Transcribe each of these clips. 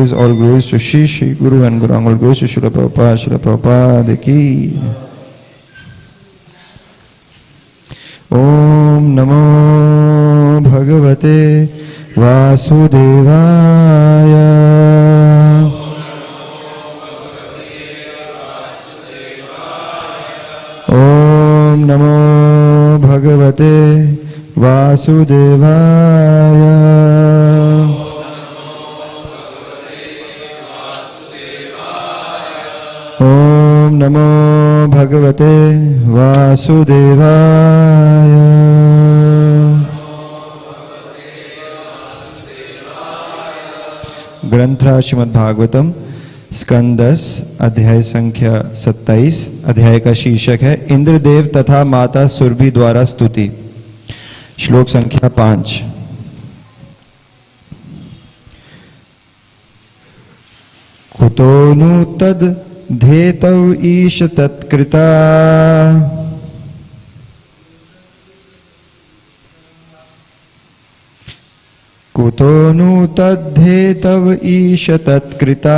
All glories to Shri Guru and Guru. All glories to Srila Prabhupada ki. Om Namo Bhagavate Vasudevaya. Om Namo Bhagavate Vasudevaya. Om Namo Bhagavate Vasudevaya. ग्रंथ श्रीमद् भागवतम स्कंद 10 अध्याय संख्या 27। अध्याय का शीर्षक है इंद्रदेव तथा माता सुरभि द्वारा स्तुति। श्लोक संख्या 5। कुतो नु तद धेतौ ईश तत्कृता। कुतो नु तद्धेतव ईश तत्कृता।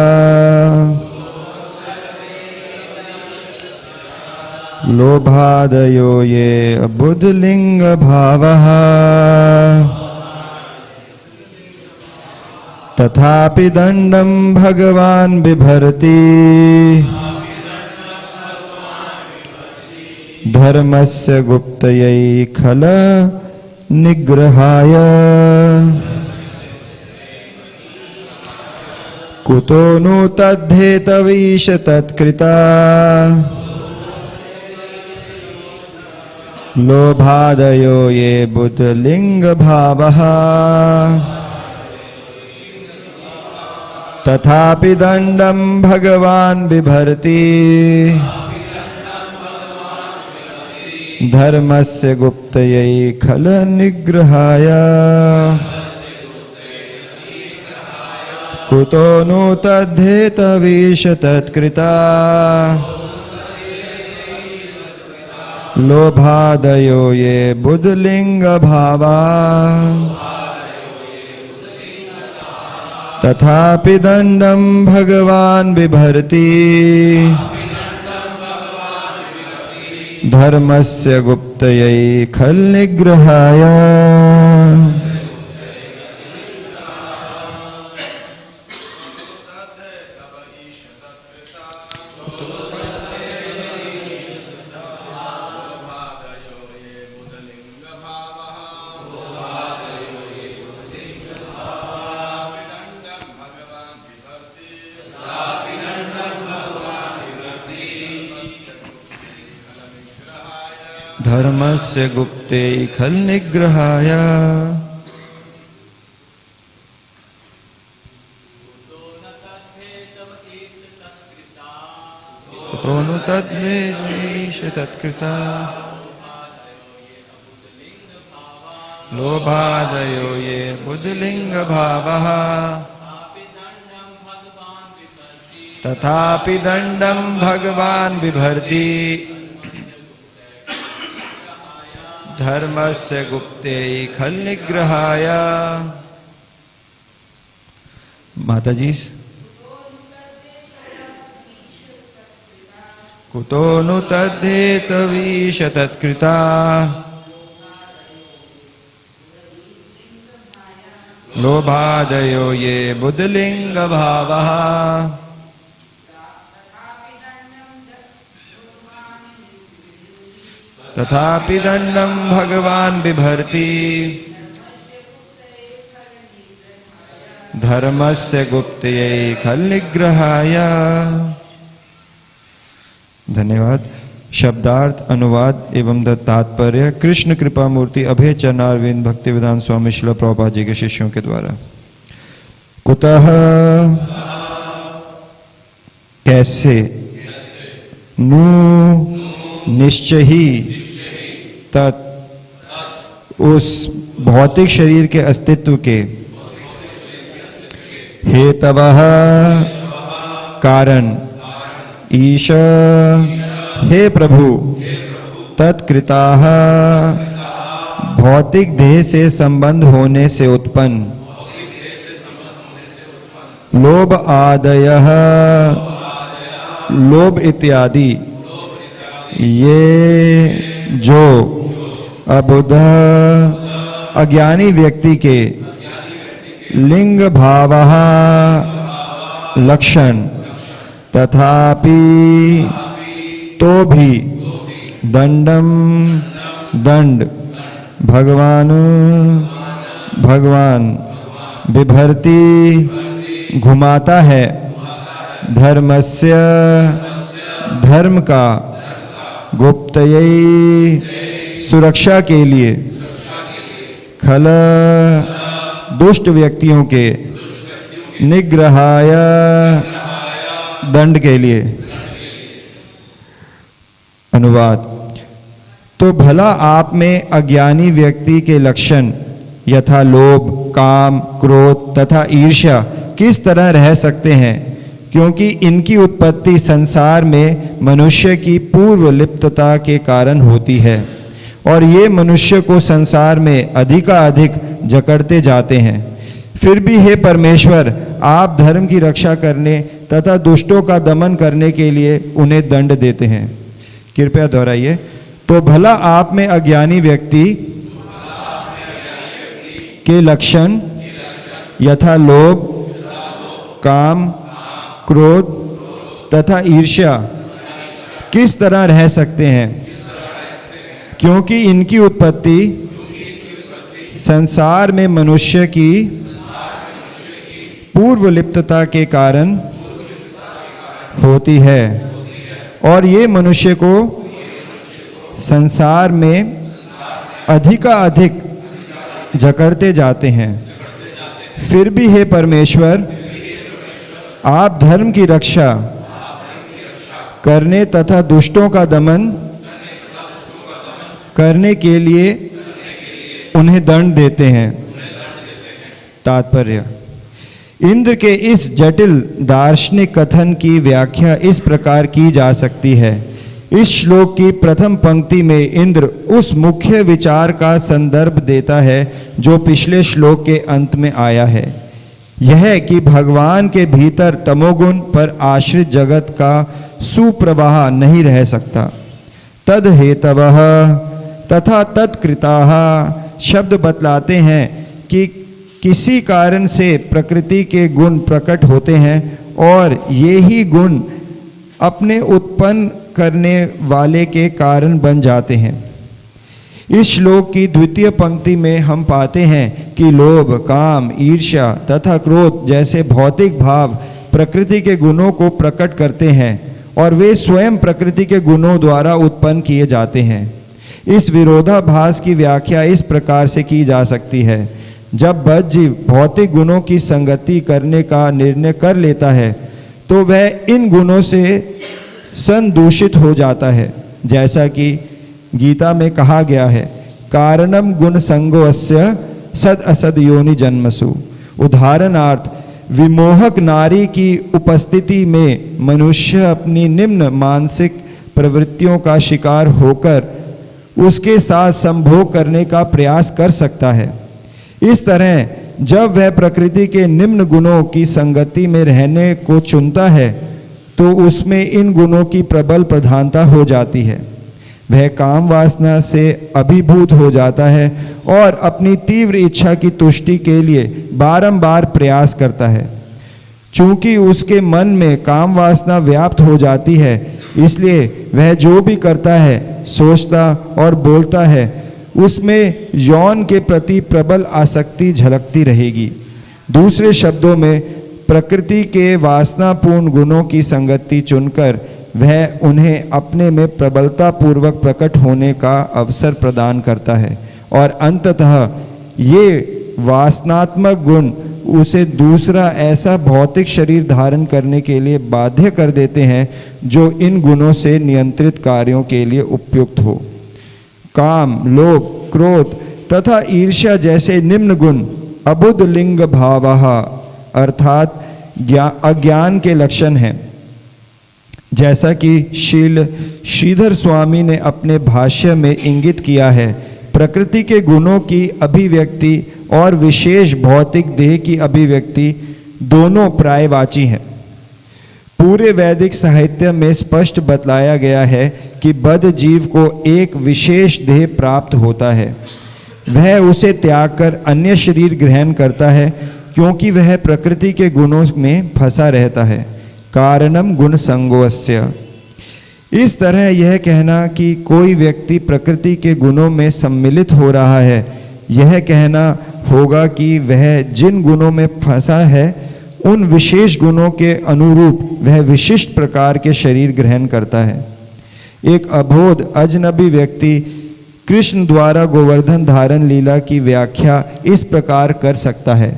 लोभादयो ये बुद्धलिंग भावः। तथापि दंडम भगवान बिभर्ति। धर्मस्य गुप्तयै खल निग्रहाय। कुतो नु तद्धेतवीश तत्कृता। लोभादयो ये बुद्धलिंग भावः। तथापि दंडम भगवान बिभर्ति। धर्मस्य गुप्तयै खल निग्रहाय। कुतो नु तद्धेतवीश तत्कृता। लोभादयो ये बुद्धलिंग भावा। तथापि दंडम भगवान बिभर्ति। धर्मस्य गुप्तयै खल निग्रहाय। धर्मस्य गुप्ते खल निग्रहाय। कुतो तद्धेतवीश तत्कृता। लोभादयो ये बुद्धलिंग भावः। तथापि दंडम भगवान बिभर्ति। धर्मस्य गुप्ते खल निग्रहाय। माता जी। कुतो नु तद्धेतवीश तत्कृता। लोभादयो ये बुद्धलिंग भावः। तथापि दंडम भगवान बिभर्ति। धर्मस्य गुप्तयै खल निग्रहाय। धन्यवाद। शब्दार्थ, अनुवाद एवं तात्पर्य कृष्ण कृपा मूर्ति अभय चरणारविंद भक्तिवेदांत स्वामी श्रील प्रभुपाद जी के शिष्यों के द्वारा। कुतः कैसे, नु निश्चय ही, तत् उस भौतिक शरीर के अस्तित्व के, हेतवः कारण, ईश हे प्रभु, तत्कृताः भौतिक देह से संबंध होने से उत्पन्न, लोभ आदयः, लोभ इत्यादि ये जो अबुध अज्ञानी व्यक्ति के लिंग भावः लक्षण तथापि तो भी दंडम दंड भगवान बिभर्ति घुमाता है धर्मस्य धर्म का गुप्तयै सुरक्षा के लिए खल दुष्ट व्यक्तियों के निग्रहाय दंड के लिए। अनुवाद। तो भला आप में अज्ञानी व्यक्ति के लक्षण यथा लोभ, काम, क्रोध तथा ईर्ष्या किस तरह रह सकते हैं, क्योंकि इनकी उत्पत्ति संसार में मनुष्य की पूर्व लिप्तता के कारण होती है और ये मनुष्य को संसार में अधिकाधिक जकड़ते जाते हैं। फिर भी हे परमेश्वर, आप धर्म की रक्षा करने तथा दुष्टों का दमन करने के लिए उन्हें दंड देते हैं। कृपया दोहराइए। तो भला आप में अज्ञानी व्यक्ति के लक्षण यथा लोभ, काम, क्रोध तथा ईर्ष्या किस तरह रह सकते हैं, क्योंकि इनकी उत्पत्ति संसार में मनुष्य की पूर्व लिप्तता के कारण होती है और ये मनुष्य को संसार में अधिकाधिक जकड़ते जाते हैं। फिर भी हे परमेश्वर, आप धर्म की रक्षा करने तथा दुष्टों का दमन करने के लिए उन्हें दंड देते हैं। तात्पर्य। इंद्र के इस जटिल दार्शनिक कथन की व्याख्या इस प्रकार की जा सकती है। इस श्लोक की प्रथम पंक्ति में इंद्र उस मुख्य विचार का संदर्भ देता है जो पिछले श्लोक के अंत में आया है, यह कि भगवान के भीतर तमोगुण पर आश्रित जगत का सुप्रवाह नहीं रह सकता। तद हेतवः तथा तत्कृताः शब्द बतलाते हैं कि किसी कारण से प्रकृति के गुण प्रकट होते हैं और ये ही गुण अपने उत्पन्न करने वाले के कारण बन जाते हैं। इस श्लोक की द्वितीय पंक्ति में हम पाते हैं कि लोभ, काम, ईर्ष्या तथा क्रोध जैसे भौतिक भाव प्रकृति के गुणों को प्रकट करते हैं और वे स्वयं प्रकृति के गुणों द्वारा उत्पन्न किए जाते हैं। इस विरोधाभास की व्याख्या इस प्रकार से की जा सकती है। जब बद्ध जीव भौतिक गुणों की संगति करने का निर्णय कर लेता है तो वह इन गुणों से संदूषित हो जाता है, जैसा कि गीता में कहा गया है, कारणम गुण संगोस्य सद असद योनि जन्मसु। उदाहरणार्थ, विमोहक नारी की उपस्थिति में मनुष्य अपनी निम्न मानसिक प्रवृत्तियों का शिकार होकर उसके साथ संभोग करने का प्रयास कर सकता है। इस तरह जब वह प्रकृति के निम्न गुणों की संगति में रहने को चुनता है तो उसमें इन गुणों की प्रबल प्रधानता हो जाती है। वह काम वासना से अभिभूत हो जाता है और अपनी तीव्र इच्छा की तुष्टि के लिए बारंबार प्रयास करता है। चूंकि उसके मन में काम वासना व्याप्त हो जाती है, इसलिए वह जो भी करता है, सोचता और बोलता है, उसमें यौन के प्रति प्रबल आसक्ति झलकती रहेगी। दूसरे शब्दों में, प्रकृति के वासनापूर्ण गुणों की संगति चुनकर वह उन्हें अपने में प्रबलता पूर्वक प्रकट होने का अवसर प्रदान करता है और अंततः ये वासनात्मक गुण उसे दूसरा ऐसा भौतिक शरीर धारण करने के लिए बाध्य कर देते हैं जो इन गुणों से नियंत्रित कार्यों के लिए उपयुक्त हो। काम, लोभ, क्रोध तथा ईर्ष्या जैसे निम्न गुण अबुद्ध लिंग भावः अर्थात अज्ञान के लक्षण हैं। जैसा कि श्रीधर स्वामी ने अपने भाष्य में इंगित किया है, प्रकृति के गुणों की अभिव्यक्ति और विशेष भौतिक देह की अभिव्यक्ति दोनों पर्यायवाची हैं। पूरे वैदिक साहित्य में स्पष्ट बतलाया गया है कि बद्ध जीव को एक विशेष देह प्राप्त होता है। वह उसे त्याग कर अन्य शरीर ग्रहण करता है क्योंकि वह प्रकृति के गुणों में फंसा रहता है। कारणम गुण संगोस्य। इस तरह यह कहना कि कोई व्यक्ति प्रकृति के गुणों में सम्मिलित हो रहा है, यह कहना होगा कि वह जिन गुणों में फंसा है उन विशेष गुणों के अनुरूप वह विशिष्ट प्रकार के शरीर ग्रहण करता है। एक अबोध अजनबी व्यक्ति कृष्ण द्वारा गोवर्धन धारण लीला की व्याख्या इस प्रकार कर सकता है।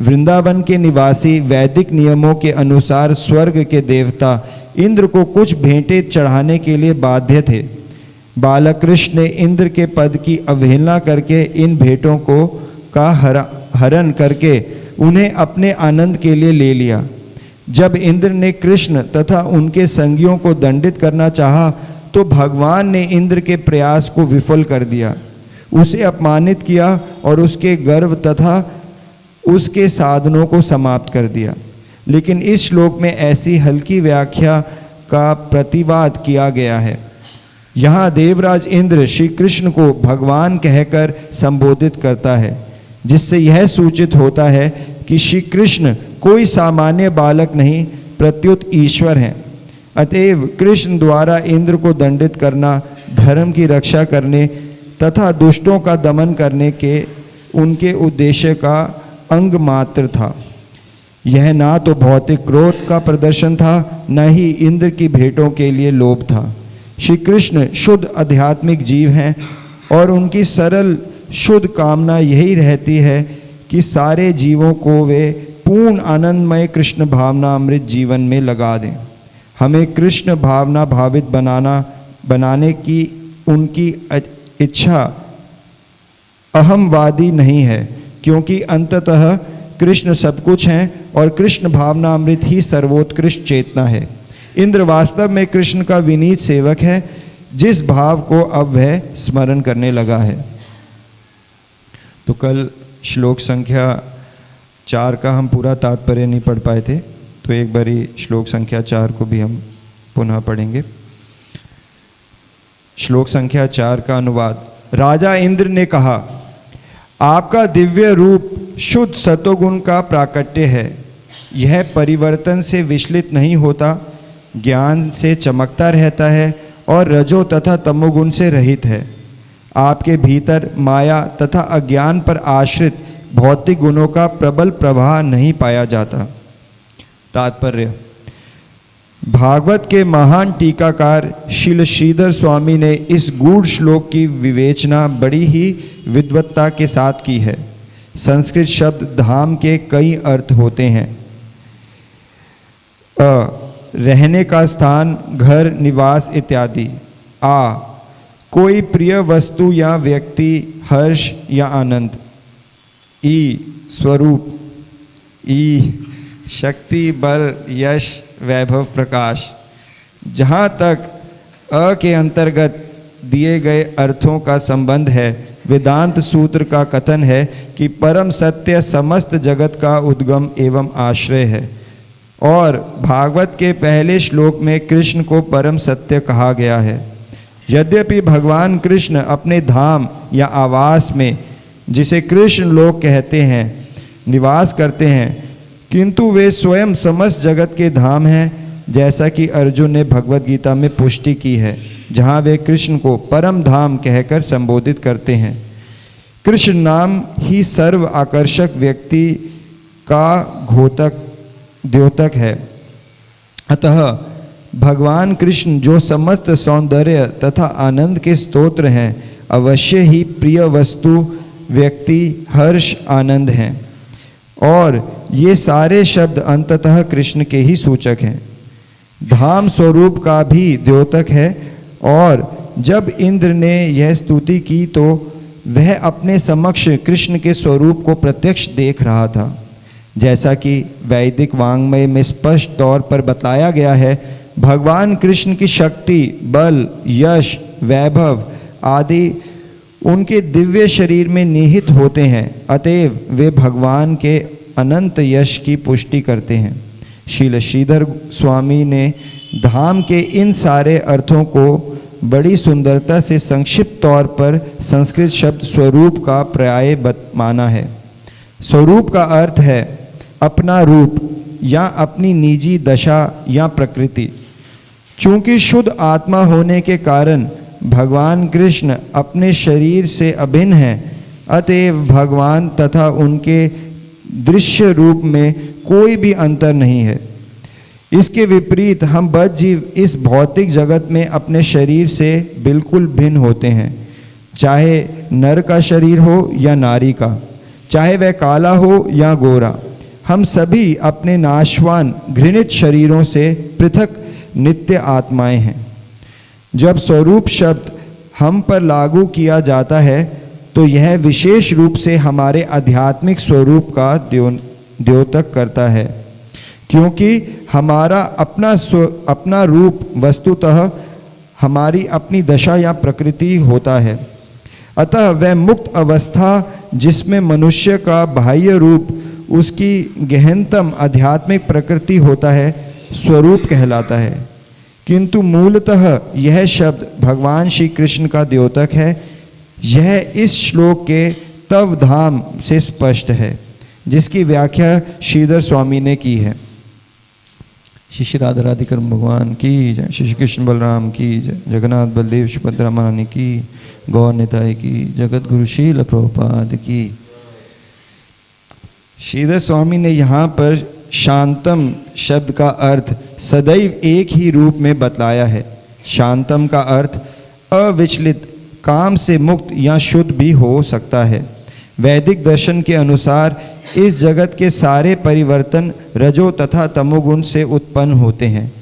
वृंदावन के निवासी वैदिक नियमों के अनुसार स्वर्ग के देवता इंद्र को कुछ भेंटें चढ़ाने के लिए बाध्य थे। बालक कृष्ण ने इंद्र के पद की अवहेलना करके इन भेंटों को का हरण करके उन्हें अपने आनंद के लिए ले लिया। जब इंद्र ने कृष्ण तथा उनके संगियों को दंडित करना चाहा तो भगवान ने इंद्र के प्रयास को विफल कर दिया, उसे अपमानित किया और उसके गर्व तथा उसके साधनों को समाप्त कर दिया। लेकिन इस श्लोक में ऐसी हल्की व्याख्या का प्रतिवाद किया गया है। यहाँ देवराज इंद्र श्री कृष्ण को भगवान कहकर संबोधित करता है, जिससे यह सूचित होता है कि श्री कृष्ण कोई सामान्य बालक नहीं प्रत्युत ईश्वर हैं। अतएव कृष्ण द्वारा इंद्र को दंडित करना धर्म की रक्षा करने तथा दुष्टों का दमन करने के उनके उद्देश्य का अंग मात्र था। यह ना तो भौतिक क्रोध का प्रदर्शन था, न ही इंद्र की भेंटों के लिए लोभ था। श्री कृष्ण शुद्ध आध्यात्मिक जीव हैं और उनकी सरल शुद्ध कामना यही रहती है कि सारे जीवों को वे पूर्ण आनंदमय कृष्ण भावना अमृत जीवन में लगा दें। हमें कृष्ण भावना भावित बनाने की उनकी इच्छा अहमवादी नहीं है, क्योंकि अंततः कृष्ण सब कुछ हैं और कृष्ण भावना अमृत ही सर्वोत्कृष्ट चेतना है। इंद्र वास्तव में कृष्ण का विनीत सेवक है, जिस भाव को अब वह स्मरण करने लगा है। तो कल श्लोक संख्या 4 का हम पूरा तात्पर्य नहीं पढ़ पाए थे, तो एक बारी श्लोक संख्या 4 को भी हम पुनः पढ़ेंगे। श्लोक संख्या 4 का अनुवाद। राजा इंद्र ने कहा, आपका दिव्य रूप शुद्ध सतोगुण का प्राकट्य है। यह परिवर्तन से विचलित नहीं होता, ज्ञान से चमकता रहता है और रजो तथा तमोगुण से रहित है। आपके भीतर माया तथा अज्ञान पर आश्रित भौतिक गुणों का प्रबल प्रवाह नहीं पाया जाता। तात्पर्य। भागवत के महान टीकाकार श्रील श्रीधर स्वामी ने इस गूढ़ श्लोक की विवेचना बड़ी ही विद्वत्ता के साथ की है। संस्कृत शब्द धाम के कई अर्थ होते हैं। रहने का स्थान, घर, निवास इत्यादि। कोई प्रिय वस्तु या व्यक्ति, हर्ष या आनंद। स्वरूप। शक्ति, बल, यश, वैभव, प्रकाश। जहाँ तक के अंतर्गत दिए गए अर्थों का संबंध है, वेदांत सूत्र का कथन है कि परम सत्य समस्त जगत का उद्गम एवं आश्रय है। और भागवत के पहले श्लोक में कृष्ण को परम सत्य कहा गया है। यद्यपि भगवान कृष्ण अपने धाम या आवास में, जिसे कृष्ण लोक कहते हैं, निवास करते हैं, किंतु वे स्वयं समस्त जगत के धाम हैं, जैसा कि अर्जुन ने भगवत गीता में पुष्टि की है, जहाँ वे कृष्ण को परम धाम कहकर संबोधित करते हैं। कृष्ण नाम ही सर्व आकर्षक व्यक्ति का द्योतक है। अतः भगवान कृष्ण जो समस्त सौंदर्य तथा आनंद के स्तोत्र हैं, अवश्य ही प्रिय वस्तु, व्यक्ति, हर्ष, आनंद हैं। और ये सारे शब्द अंततः कृष्ण के ही सूचक हैं। धाम स्वरूप का भी द्योतक है। और जब इंद्र ने यह स्तुति की तो वह अपने समक्ष कृष्ण के स्वरूप को प्रत्यक्ष देख रहा था। जैसा कि वैदिक वाङ्मय में स्पष्ट तौर पर बताया गया है, भगवान कृष्ण की शक्ति, बल, यश, वैभव आदि उनके दिव्य शरीर में निहित होते हैं। अतएव वे भगवान के अनंत यश की पुष्टि करते हैं। श्रील श्रीधर स्वामी ने धाम के इन सारे अर्थों को बड़ी सुंदरता से संक्षिप्त तौर पर संस्कृत शब्द स्वरूप का पर्याय माना है। स्वरूप का अर्थ है अपना रूप या अपनी निजी दशा या प्रकृति। चूंकि शुद्ध आत्मा होने के कारण भगवान कृष्ण अपने शरीर से अभिन्न हैं, अतएव भगवान तथा उनके दृश्य रूप में कोई भी अंतर नहीं है। इसके विपरीत हम बद्ध जीव इस भौतिक जगत में अपने शरीर से बिल्कुल भिन्न होते हैं, चाहे नर का शरीर हो या नारी का, चाहे वह काला हो या गोरा। हम सभी अपने नाशवान घृणित शरीरों से पृथक नित्य आत्माएं हैं। जब स्वरूप शब्द हम पर लागू किया जाता है तो यह विशेष रूप से हमारे आध्यात्मिक स्वरूप का द्योतक करता है, क्योंकि हमारा अपना रूप वस्तुतः हमारी अपनी दशा या प्रकृति होता है। अतः वह मुक्त अवस्था जिसमें मनुष्य का बाह्य रूप उसकी गहनतम आध्यात्मिक प्रकृति होता है, स्वरूप कहलाता है। किंतु मूलतः यह शब्द भगवान श्री कृष्ण का द्योतक है। यह इस श्लोक के तव धाम से स्पष्ट है, जिसकी व्याख्या श्रीधर स्वामी ने की है। श्री श्री राधा राधिकृष्ण भगवान की जय, श्री कृष्ण बलराम की जय, जगन्नाथ बलदेव सुभद्रा महारानी की, गौर निताय की, जगत गुरु शील प्रभुपाद की। श्रीधर स्वामी ने यहाँ पर शांतम शब्द का अर्थ सदैव एक ही रूप में बतलाया है। शांतम का अर्थ अविचलित, काम से मुक्त या शुद्ध भी हो सकता है। वैदिक दर्शन के अनुसार इस जगत के सारे परिवर्तन रजो तथा तमोगुण से उत्पन्न होते हैं।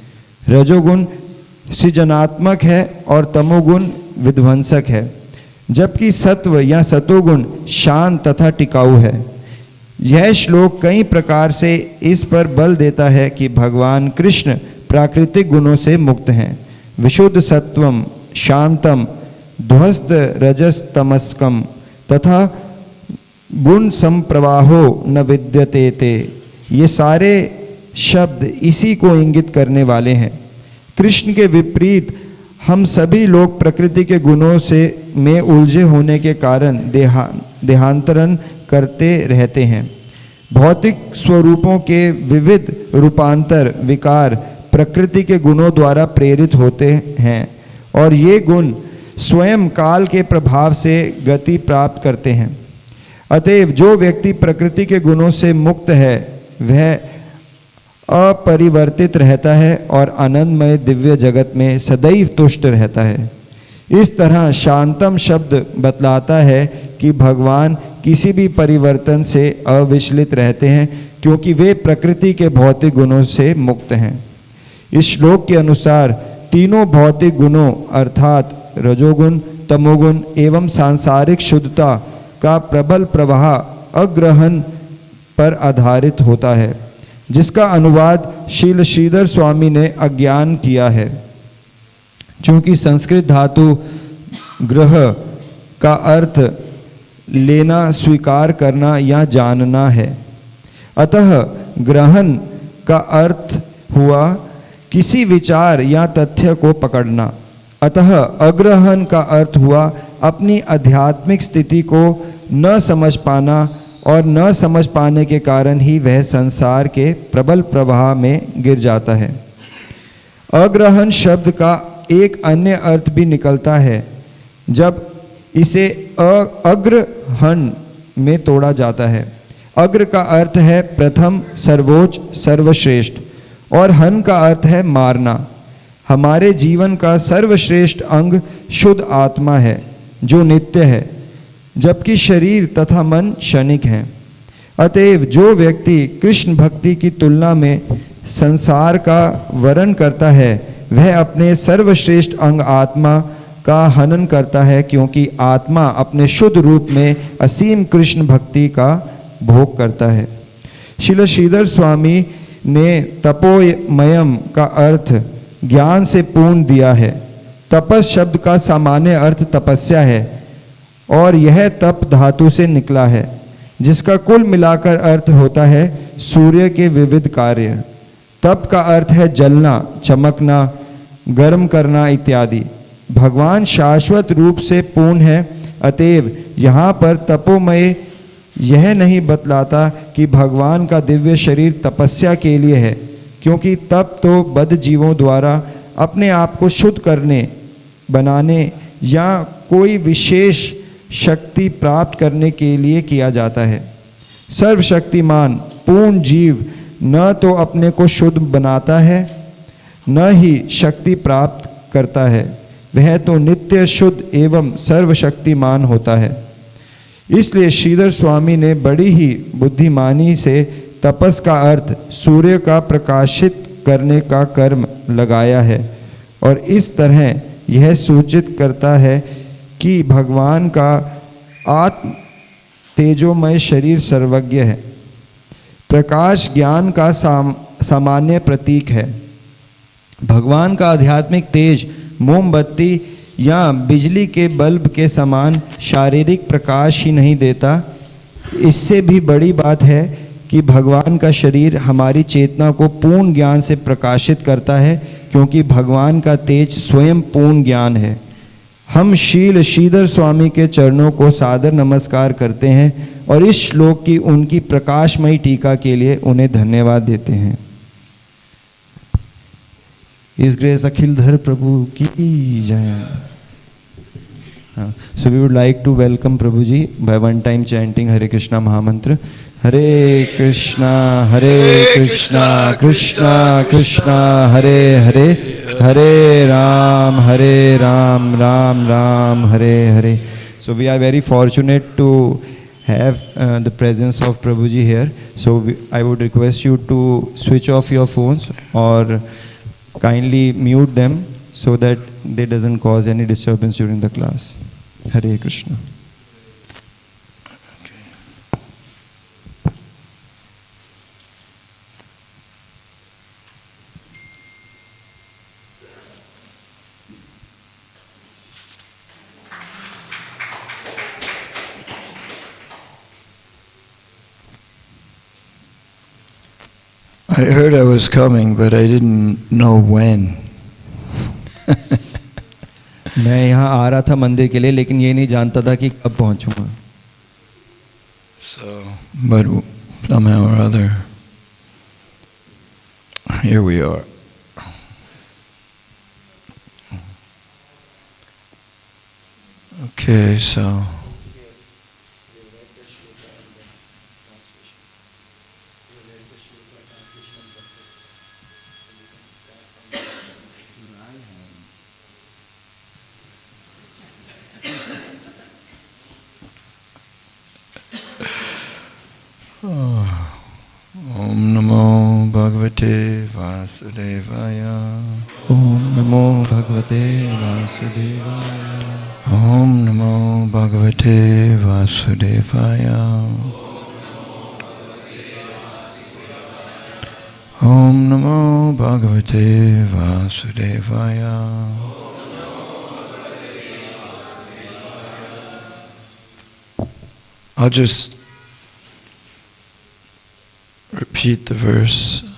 रजोगुण सृजनात्मक है और तमोगुण विध्वंसक है, जबकि सत्व या सतोगुण शांत तथा टिकाऊ है। यह श्लोक कई प्रकार से इस पर बल देता है कि भगवान कृष्ण प्राकृतिक गुणों से मुक्त हैं। विशुद्ध सत्वम, शांतम, ध्वस्त रजस तमस्कम तथा गुण संप्रवाहो न विद्यते ते, ये सारे शब्द इसी को इंगित करने वाले हैं। कृष्ण के विपरीत हम सभी लोग प्रकृति के गुणों से में उलझे होने के कारण देहांतरण करते रहते हैं। भौतिक स्वरूपों के विविध रूपांतर विकार प्रकृति के गुणों द्वारा प्रेरित होते हैं और ये गुण स्वयं काल के प्रभाव से गति प्राप्त करते हैं। अतएव जो व्यक्ति प्रकृति के गुणों से मुक्त है वह अपरिवर्तित रहता है और आनंदमय दिव्य जगत में सदैव तुष्ट रहता है। इस तरह शांतम शब्द बतलाता है कि भगवान किसी भी परिवर्तन से अविचलित रहते हैं, क्योंकि वे प्रकृति के भौतिक गुणों से मुक्त हैं। इस श्लोक के अनुसार तीनों भौतिक गुणों अर्थात रजोगुण, तमोगुण एवं सांसारिक शुद्धता का प्रबल प्रवाह अग्रहण पर आधारित होता है, जिसका अनुवाद श्रील श्रीधर स्वामी ने अज्ञान किया है। चूंकि संस्कृत धातु ग्रह का अर्थ लेना, स्वीकार करना या जानना है, अतः ग्रहण का अर्थ हुआ किसी विचार या तथ्य को पकड़ना। अतः अग्रहण का अर्थ हुआ अपनी आध्यात्मिक स्थिति को न समझ पाना, और न समझ पाने के कारण ही वह संसार के प्रबल प्रवाह में गिर जाता है। अग्रहण शब्द का एक अन्य अर्थ भी निकलता है जब इसे अग्रहण में तोड़ा जाता है। अग्र का अर्थ है प्रथम, सर्वोच्च, सर्वश्रेष्ठ, और हन का अर्थ है मारना। हमारे जीवन का सर्वश्रेष्ठ अंग शुद्ध आत्मा है जो नित्य है, जबकि शरीर तथा मन क्षणिक हैं। अतएव जो व्यक्ति कृष्ण भक्ति की तुलना में संसार का वर्ण करता है वह अपने सर्वश्रेष्ठ अंग आत्मा का हनन करता है, क्योंकि आत्मा अपने शुद्ध रूप में असीम कृष्ण भक्ति का भोग करता है। श्रील श्रीधर स्वामी ने तपोमयम का अर्थ ज्ञान से पूर्ण दिया है। तपस शब्द का सामान्य अर्थ तपस्या है और यह तप धातु से निकला है, जिसका कुल मिलाकर अर्थ होता है सूर्य के विविध कार्य। तप का अर्थ है जलना, चमकना, गर्म करना इत्यादि। भगवान शाश्वत रूप से पूर्ण है, अतएव यहाँ पर तपोमय यह नहीं बतलाता कि भगवान का दिव्य शरीर तपस्या के लिए है, क्योंकि तप तो बद्ध जीवों द्वारा अपने आप को शुद्ध करने, बनाने या कोई विशेष शक्ति प्राप्त करने के लिए किया जाता है। सर्वशक्तिमान पूर्ण जीव न तो अपने को शुद्ध बनाता है न ही शक्ति प्राप्त करता है, वह तो नित्य शुद्ध एवं सर्वशक्तिमान होता है। इसलिए श्रीधर स्वामी ने बड़ी ही बुद्धिमानी से तपस का अर्थ सूर्य का प्रकाशित करने का कर्म लगाया है और इस तरह यह सूचित करता है कि भगवान का आत्म तेजोमय शरीर सर्वज्ञ है। प्रकाश ज्ञान का सामान्य प्रतीक है। भगवान का आध्यात्मिक तेज मोमबत्ती या बिजली के बल्ब के समान शारीरिक प्रकाश ही नहीं देता, इससे भी बड़ी बात है कि भगवान का शरीर हमारी चेतना को पूर्ण ज्ञान से प्रकाशित करता है, क्योंकि भगवान का तेज स्वयं पूर्ण ज्ञान है। हम शील श्रीधर स्वामी के चरणों को सादर नमस्कार करते हैं और इस श्लोक की उनकी प्रकाशमयी टीका के लिए उन्हें धन्यवाद देते हैं। इस ग्रेस अखिलधर प्रभु की जय। So we would like to welcome Prabhuji by one time chanting Hare Krishna Mahamantra. Hare Krishna, Krishna Krishna, Hare Hare, Hare Ram, Ram Ram, Hare Hare. So we are very fortunate to have the presence of Prabhuji here. So I would request you to switch off your phones or kindly mute them so that they doesn't cause any disturbance during the class. Hare Krishna. I heard I was coming, but I didn't know when. मैं यहाँ आ रहा था मंदिर के लिए, लेकिन ये नहीं जानता था कि कब पहुँचूँगा। So, but somehow or other, here we are. Okay, so. Om Namo Bhagavate Vasudevaya. Om Namo Bhagavate Vasudevaya. Om Namo Bhagavate Vasudevaya. Om Namo Bhagavate Vasudevaya. I'll just repeat the verse.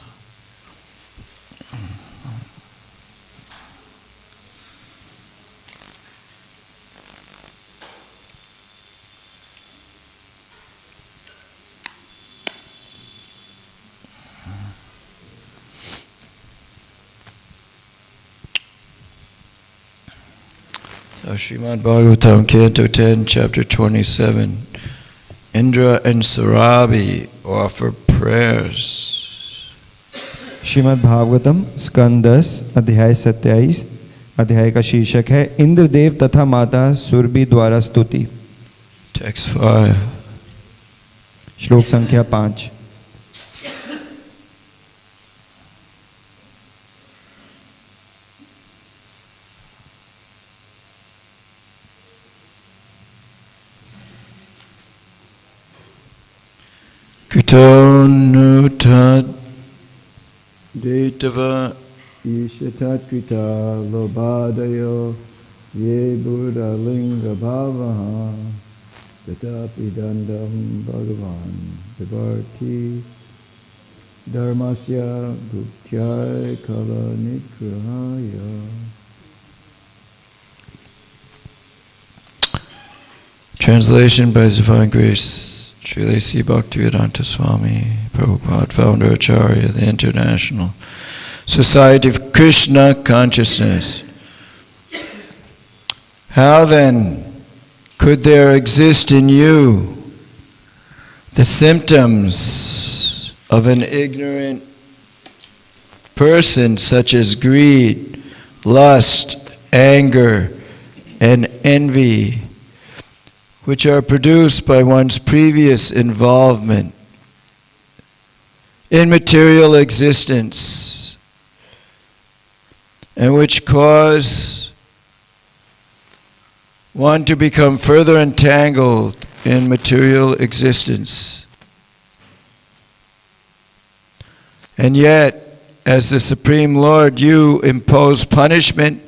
So Srimad Bhagavatam, Canto 10, Chapter 27. Indra and Sarabi offer prayers. Shrimad Bhagavatam स्कंद 10 अध्याय 27 अध्याय का शीर्षक है इंद्रदेव तथा माता सुरभि द्वारा स्तुति। Text 5. श्लोक संख्या 5। Kutonutad Detava Ishatakrita Lobadayo Ye Buddha Linga Bhavaha tatapi dandam bhagavan vivarti dharmasya guptyai kala nigrahaya. Translation by His Divine Grace, Srila A.C. Bhaktivedanta Swami Prabhupada, founder Acharya of the International Society of Krishna Consciousness. How then could there exist in you the symptoms of an ignorant person such as greed, lust, anger, and envy, which are produced by one's previous involvement in material existence, and which cause one to become further entangled in material existence. And yet, as the Supreme Lord, you impose punishment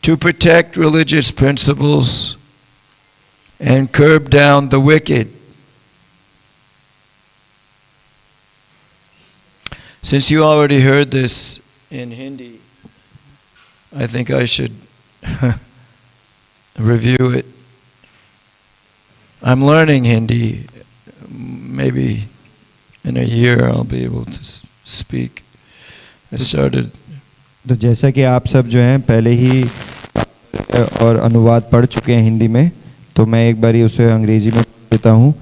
to protect religious principles and curb down the wicked. Since you already heard this in Hindi, I think I should review it. I'm learning Hindi. Maybe in a year I'll be able to speak. I started. तो जैसा कि आप सब जो हैं पहले ही और अनुवाद पढ़ चुके हैं हिंदी में, तो मैं एक बारी उसे अंग्रेजी में देता हूँ.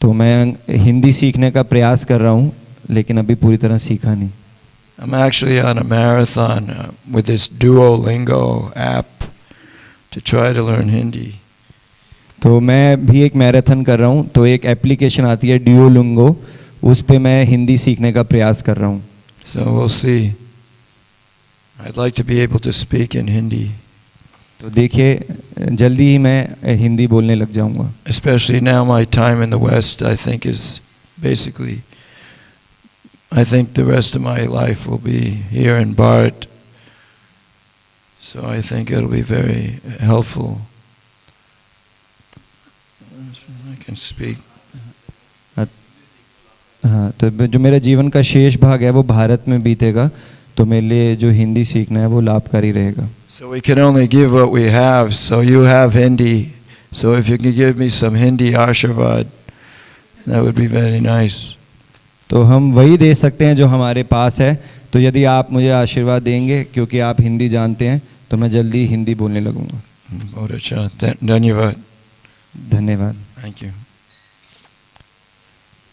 तो मैं हिंदी सीखने का प्रयास कर रहा हूँ, लेकिन अभी पूरी तरह सीखा नहीं. I'm actually on a marathon with this Duolingo app to try to learn Hindi. तो मैं भी एक मैराथन कर रहा हूँ. तो एक एप्लीकेशन आती है Duolingo, उस पे मैं हिंदी सीखने का प्रयास कर रहा हूँ. So we'll see. I'd like to be able to speak in Hindi. तो देखिए जल्दी ही मैं हिंदी बोलने लग जाऊँगा. Especially now my time in the West, I think is basically, I think the rest of my life will be here in Bharat. So I think it'll be very helpful. I can speak. हाँ, तो जो मेरा जीवन का शेष भाग है वो भारत में बीतेगा, तो मेरे लिए जो हिंदी सीखना है वो लाभकारी रहेगा. So we can only give what we have. So you have Hindi. So if you can give me some Hindi Ashirvad, that would be very nice. तो हम वही दे सकते हैं जो हमारे पास है. तो यदि आप मुझे आशीर्वाद देंगे क्योंकि आप हिंदी जानते हैं, तो मैं जल्दी हिंदी बोलने लगूंगा. बहुत अच्छा, धन्यवाद. धन्यवाद. Thank you.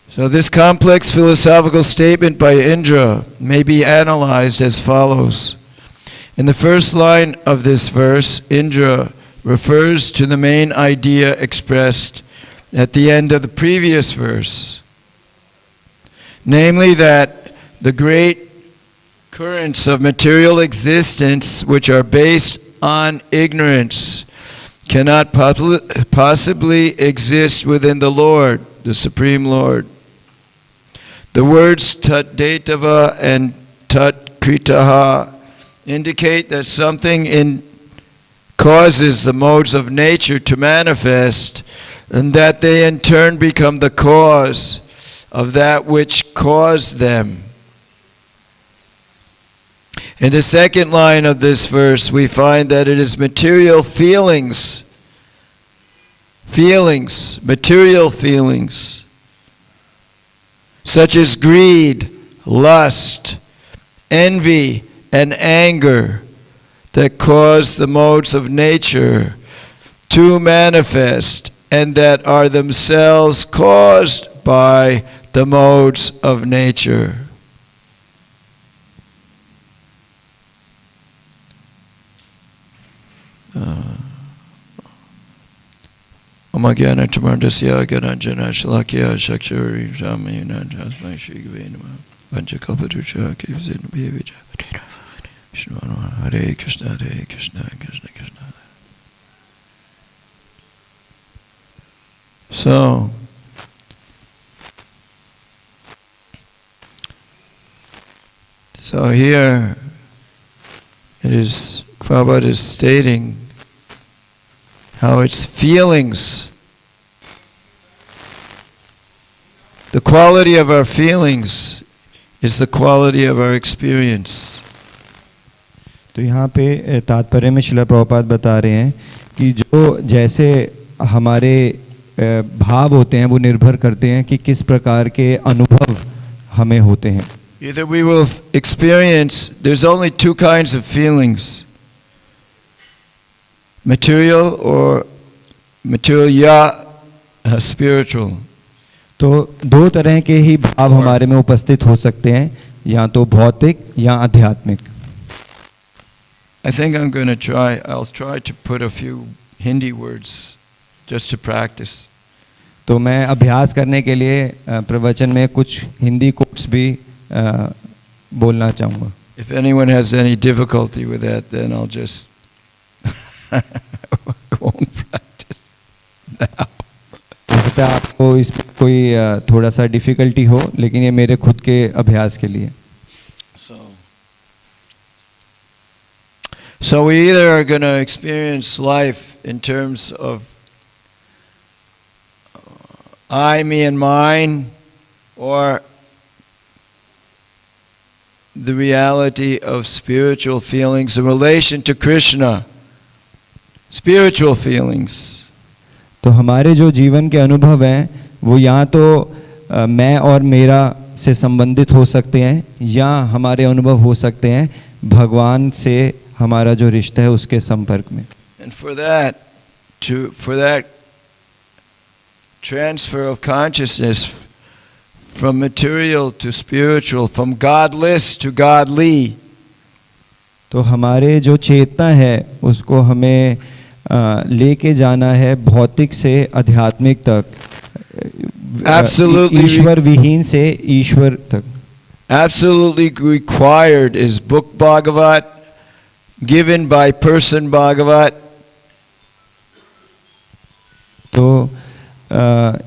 So this complex philosophical statement by Indra may be analyzed as follows. In the first line of this verse, Indra refers to the main idea expressed at the end of the previous verse, namely that the great currents of material existence, which are based on ignorance, cannot possibly exist within the Lord, the Supreme Lord. The words tat detava and tat kritaha indicate that something causes the modes of nature to manifest, and that they in turn become the cause of that which caused them. In the second line of this verse, we find that it is material material feelings, such as greed, lust, envy, and anger, that cause the modes of nature to manifest, and that are themselves caused by the modes of nature. Omagana Tamardasya Ganajana Shalakya Shakshari Ramayana Jasmai Shri Gavinama Panchakalpaducha Kivzin Bhivija Hare Krishna Hare Krishna Krishna Krishna. So here it is, Prabhupada is stating how it's feelings The quality of our feelings is the quality of our experience. तो यहाँ पे तात्पर्य में श्रील प्रभुपाद बता रहे हैं कि जो जैसे हमारे भाव होते हैं वो निर्भर करते हैं कि किस प्रकार के अनुभव हमें होते हैं. Either we will experience, there's only two kinds of feelings, material or material या spiritual. तो दो तरह के ही भाव हमारे में उपस्थित हो सकते हैं, या तो भौतिक या आध्यात्मिक. I think I'll try to put a few Hindi words just to practice. तो मैं अभ्यास करने के लिए प्रवचन में कुछ हिंदी कोट्स भी बोलना चाहूँगा. If anyone has any difficulty with that, then I'll just I won't practice now. तो आपको इस कोई थोड़ा सा डिफिकल्टी हो, लेकिन ये मेरे खुद के अभ्यास के लिए. So we either are going to experience life in terms of I, me and mine, or the reality of spiritual feelings in relation to Krishna. Spiritual feelings. तो हमारे जो जीवन के अनुभव हैं वो या तो मैं और मेरा से संबंधित हो सकते हैं, या हमारे अनुभव हो सकते हैं भगवान से हमारा जो रिश्ता है उसके संपर्क में. And for that transfer of consciousness from material to spiritual, from godless to godly. तो हमारे जो चेतना है उसको हमें लेके जाना है भौतिक से आध्यात्मिक तक, ईश्वर विहीन से ईश्वर तक. Absolutely required is book Bhagavat, given by person Bhagavat. तो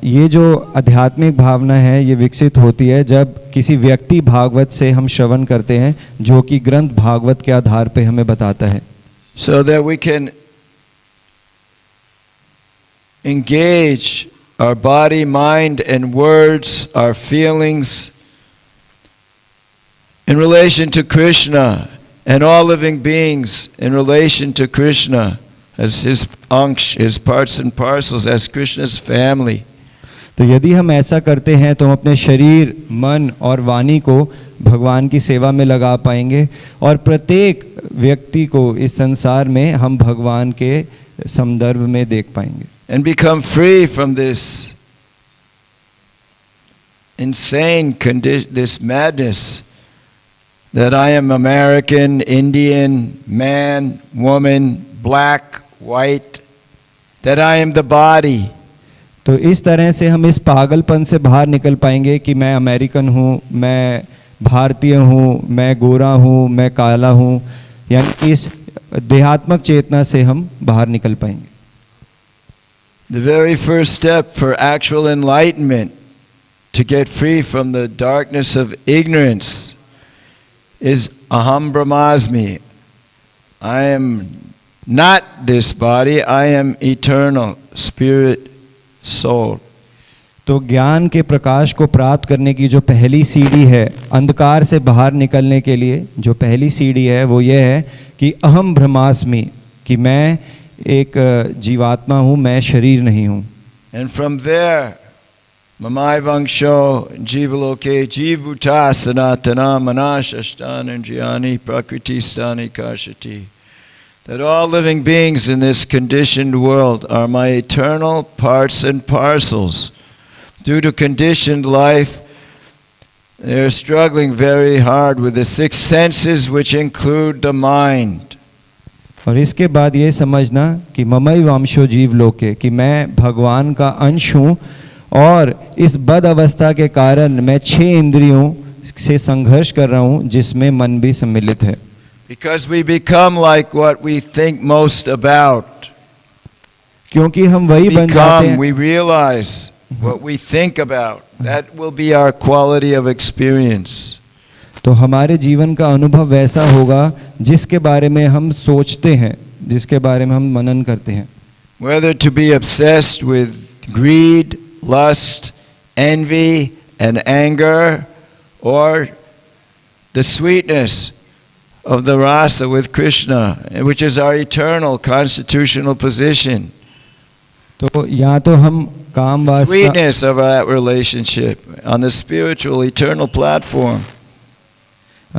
ये जो आध्यात्मिक भावना है ये विकसित होती है जब किसी व्यक्ति भागवत से हम श्रवण करते हैं जो कि ग्रंथ भागवत के आधार पे हमें बताता है. So that we can engage our body, mind and words, our feelings in relation to Krishna, and all living beings in relation to Krishna as his अंश, his parts and parcels, as Krishna's family. तो यदि हम ऐसा करते हैं तो हम अपने शरीर, मन और वाणी को भगवान की सेवा में लगा पाएंगे, और प्रत्येक व्यक्ति को इस संसार में हम भगवान के संदर्भ में देख पाएंगे. And become free from this insane condition, this madness that I am American, Indian, man, woman, black, white, that I am the body. तो इस तरह से हम इस पागलपन से बाहर निकल पाएंगे कि मैं अमेरिकन हूँ, मैं भारतीय हूँ, मैं गोरा हूँ, मैं काला हूँ, यानी इस देहात्मक चेतना से हम बाहर निकल पाएंगे. The very first step for actual enlightenment, to get free from the darkness of ignorance, is Aham Brahmasmi. I am not this body, I am eternal, spirit, soul. तो ज्ञान के प्रकाश को प्राप्त करने की जो पहली सीढ़ी है, अंधकार से बाहर निकलने के लिए जो पहली सीढ़ी है वो ये है कि अहम ब्रह्मास्मि, कि मैं एक जीवात्मा हूँ, मैं शरीर नहीं हूँ. And from there, Mamai Vangsho Jivaloke Jivbhuta Sanatana Manashashtanandriyani Prakriti Stani Kashati. That all living beings in this conditioned world are my eternal parts and parcels. Due to conditioned life, they are struggling very hard with the six senses which include the mind. और इसके बाद ये समझना कि ममई वांशो जीव लोके, कि मैं भगवान का अंश हूँ, और इस बद अवस्था के कारण मैं 6 इंद्रियों से संघर्ष कर रहा हूँ जिसमें मन भी सम्मिलित है. Because we become like what we think most about. क्योंकि हम वही बन जाते हैं. We realize what we think about. That will be our quality of experience. तो हमारे जीवन का अनुभव वैसा होगा जिसके बारे में हम सोचते हैं, जिसके बारे में हम मनन करते हैं. Whether to be obsessed with greed, lust, envy, and anger or the sweetness of the rasa with Krishna, which is our eternal constitutional position. तो या तो हम काम वासना Sweetness of that relationship on the spiritual eternal platform.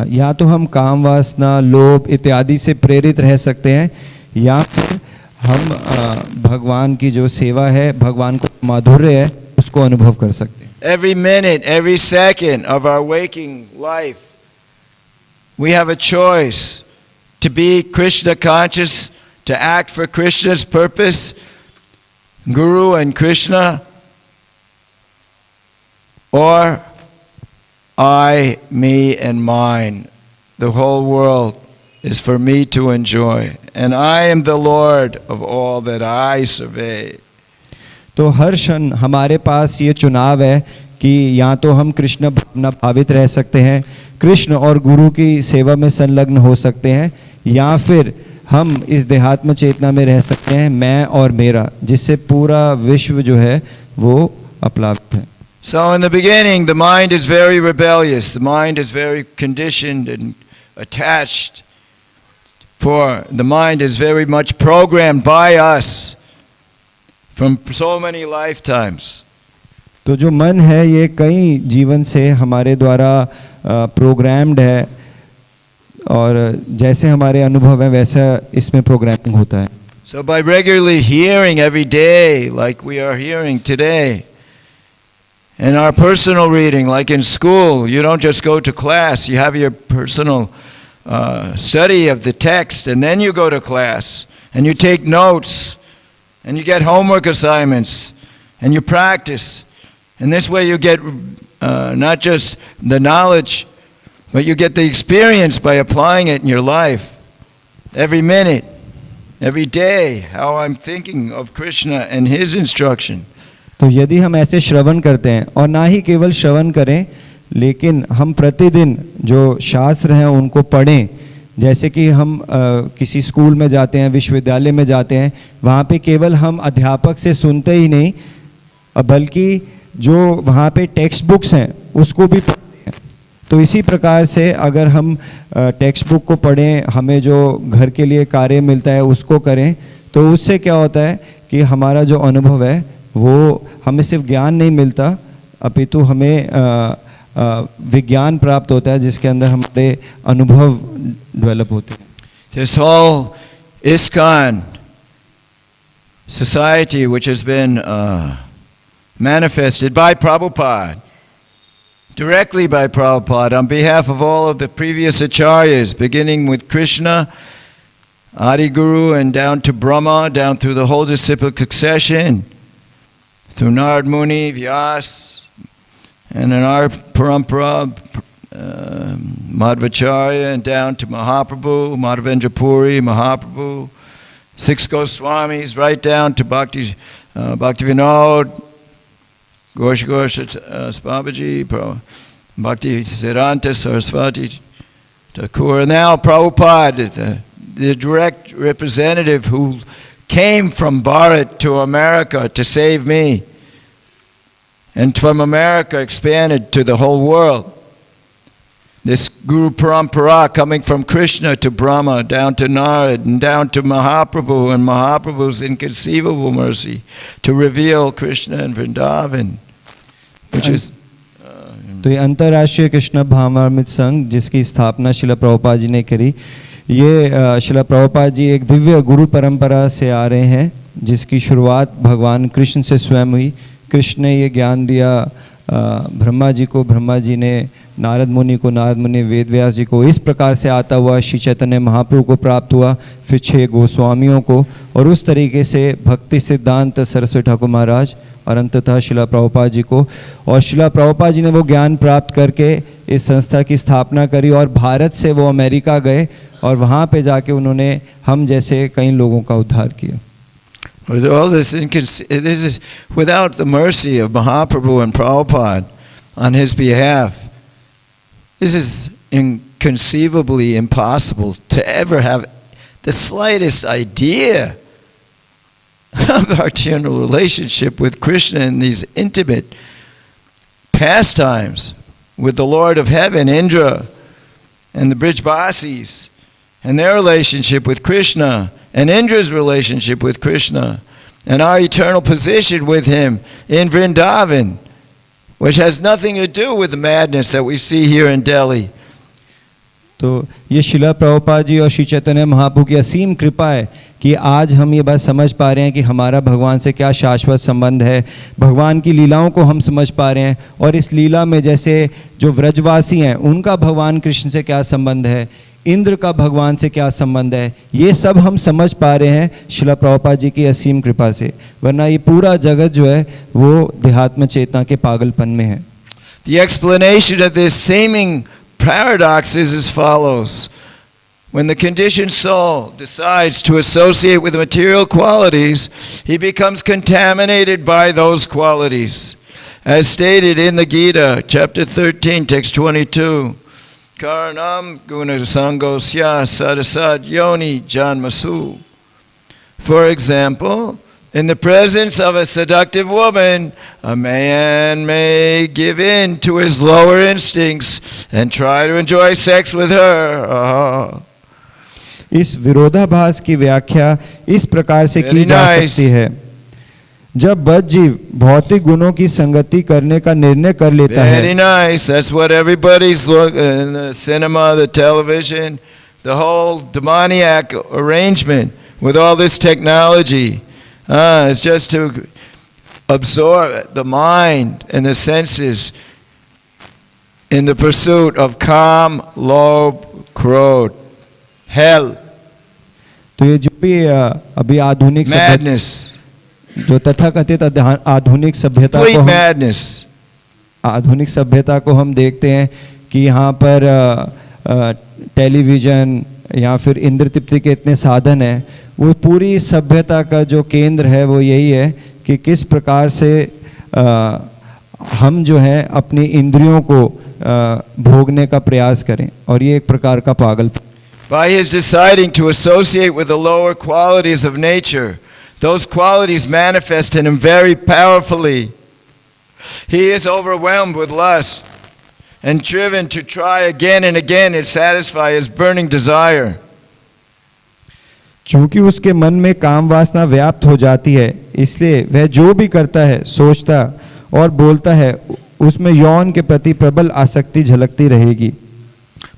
या तो हम काम वासना लोभ इत्यादि से प्रेरित रह सकते हैं, या फिर हम भगवान की जो सेवा है, भगवान को माधुर्य है, उसको अनुभव कर सकते हैं. Every minute, every second of our waking life, we have a choice to be Krishna conscious, to act for Krishna's purpose, Guru and Krishna, or I, me, and mine. The whole world is for me to enjoy, and I am the Lord of all that I survey. तो हर क्षण हमारे पास ये चुनाव है कि या तो हम कृष्ण भावना भावित रह सकते हैं, कृष्ण और गुरु की सेवा में संलग्न हो सकते हैं, या फिर हम इस देहात्म चेतना में रह सकते हैं, मैं और मेरा, जिससे पूरा विश्व जो है वो अपलावित है. So in the beginning, the mind is very rebellious. The mind is very conditioned and attached. For the mind is very much programmed by us from so many lifetimes. तो जो मन है ये कई जीवन से हमारे द्वारा प्रोग्राम्ड है, और जैसे हमारे अनुभव है वैसा इसमें प्रोग्रामिंग होता है. So by regularly hearing every day, like we are hearing today, in our personal reading, like in school, you don't just go to class, you have your personal study of the text, and then you go to class, and you take notes, and you get homework assignments, and you practice. And this way you get not just the knowledge, but you get the experience by applying it in your life. Every minute, every day, how I'm thinking of Krishna and his instruction. तो यदि हम ऐसे श्रवण करते हैं, और ना ही केवल श्रवण करें, लेकिन हम प्रतिदिन जो शास्त्र हैं उनको पढ़ें, जैसे कि हम किसी स्कूल में जाते हैं, विश्वविद्यालय में जाते हैं, वहाँ पे केवल हम अध्यापक से सुनते ही नहीं, बल्कि जो वहाँ पे टेक्स्ट बुक्स हैं उसको भी पढ़ते हैं. तो इसी प्रकार से अगर हम टेक्स्ट बुक को पढ़ें, हमें जो घर के लिए कार्य मिलता है उसको करें, तो उससे क्या होता है कि हमारा जो अनुभव है वो हमें सिर्फ ज्ञान नहीं मिलता, अपितु हमें विज्ञान प्राप्त होता है, जिसके अंदर हमारे अनुभव डेवलप होते हैं. This whole ISKCON society, which has been manifested by Prabhupada, directly by Prabhupada, on behalf of all of the previous acharyas, beginning with Krishna, Adi Guru, and down to Brahma, down through the whole disciplic succession, through Narad Muni, Vyas, and in our parampara, Madhvacharya, and down to Mahaprabhu, Madhavendra Puri, Mahaprabhu, 6 Goswamis, right down to Bhakti Vinod, Ghosh Babaji, Bhakti Siddhanta Saraswati Thakur, and now Prabhupada, the direct representative who came from Bharat to America to save me, and from America expanded to the whole world. This Guru Parampara coming from Krishna to Brahma, down to Narad, and down to Mahaprabhu, and Mahaprabhu's inconceivable mercy to reveal Krishna and Vrindavan, which is... तो ये अंतर्राष्ट्रीय कृष्ण भावामृत संघ, जिसकी स्थापना शिला प्रभुपाद जी ने करी, ये शिला प्रभुपाद जी एक दिव्य गुरु परंपरा से आ रहे हैं, जिसकी शुरुआत भगवान कृष्ण से स्वयं हुई. कृष्ण ने ये ज्ञान दिया ब्रह्मा जी को, ब्रह्मा जी ने नारद मुनि को, नारद मुनि वेद व्यास जी को, इस प्रकार से आता हुआ श्री चैतन्य महाप्रभु को प्राप्त हुआ, फिर 6 गोस्वामियों को, और उस तरीके से भक्ति सिद्धांत सरस्वती ठाकुर महाराज, और अंततः शिला प्रभुपाद जी को. और शिला प्रभुपाद जी ने वो ज्ञान प्राप्त करके इस संस्था की स्थापना करी, और भारत से वो अमेरिका गए, और वहाँ पे जाके उन्होंने हम जैसे कई लोगों का उद्धार किया. With all this is without the mercy of Mahaprabhu and Prabhupada on his behalf. This is inconceivably impossible to ever have the slightest idea of our general relationship with Krishna in these intimate, pastimes with the Lord of Heaven, Indra, and the Brijbasis, and their relationship with Krishna, and Indra's relationship with Krishna, and our eternal position with him in Vrindavan, which has nothing to do with the madness that we see here in Delhi. तो ये शिला प्रभुपाद जी और श्री चैतन्य महाप्रभु की असीम कृपा है कि आज हम ये बात समझ पा रहे हैं कि हमारा भगवान से क्या शाश्वत संबंध है, भगवान की लीलाओं को हम समझ पा रहे हैं, और इस लीला में जैसे जो व्रजवासी हैं उनका भगवान कृष्ण से क्या संबंध है, इंद्र का भगवान से क्या संबंध है, ये सब हम समझ पा रहे हैं शिला प्रभुपाद जी की असीम कृपा से, वरना ये पूरा जगत जो है वो देहात्म चेतना के पागलपन में है. The explanation of this seeming paradox is as follows. When the conditioned soul decides to associate with material qualities, he becomes contaminated by those qualities. As stated in the Gita, chapter 13, text 22, Karanam gunasangosya sadasad yoni janmasu. For example, in the presence of a seductive woman, a man may give in to his lower instincts and try to enjoy sex with her. इस विरोधाभास की व्याख्या इस प्रकार से की जा सकती है. जब बद्ध जीव भौतिक गुणों की संगति करने का निर्णय कर लेता है. Very nice. That's what everybody's looking in the cinema, the television, the whole demoniac arrangement with all this technology. It's just to absorb the mind and the senses in the pursuit of काम, लोभ, क्रोध, hell, तो ये जो भी अभी आधुनिक madness, जो तथाकथित आधुनिक सभ्यता को madness, आधुनिक सभ्यता को हम देखते हैं कि यहाँ पर टेलीविज़न या फिर इंद्र तृप्ति के इतने साधन हैं, वो पूरी सभ्यता का जो केंद्र है वो यही है कि किस प्रकार से हम जो है अपनी इंद्रियों को भोगने का प्रयास करें, और ये एक प्रकार का पागल. By his deciding to associate with the lower qualities of nature, those qualities manifest in him very powerfully. He is overwhelmed with lust and driven to try again and again to satisfy his burning desire. चूंकि उसके मन में काम वासना व्याप्त हो जाती है, इसलिए वह जो भी करता है, सोचता और बोलता है, उसमें यौन के प्रति प्रबल आसक्ति झलकती रहेगी.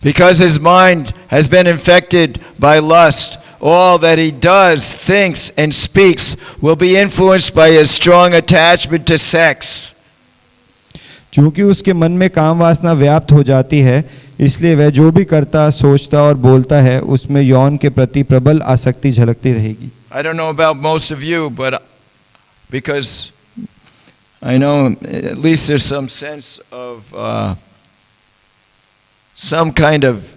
Because his mind has been infected by lust, all that he does, thinks, and speaks will be influenced by his strong attachment to sex. चूंकि उसके मन में काम वासना व्याप्त हो जाती है, इसलिए वह जो भी करता, सोचता और बोलता है, उसमें यौन के प्रति प्रबल आसक्ति झलकती रहेगी. I don't know about most of you, but because I know at least there's some sense of some kind of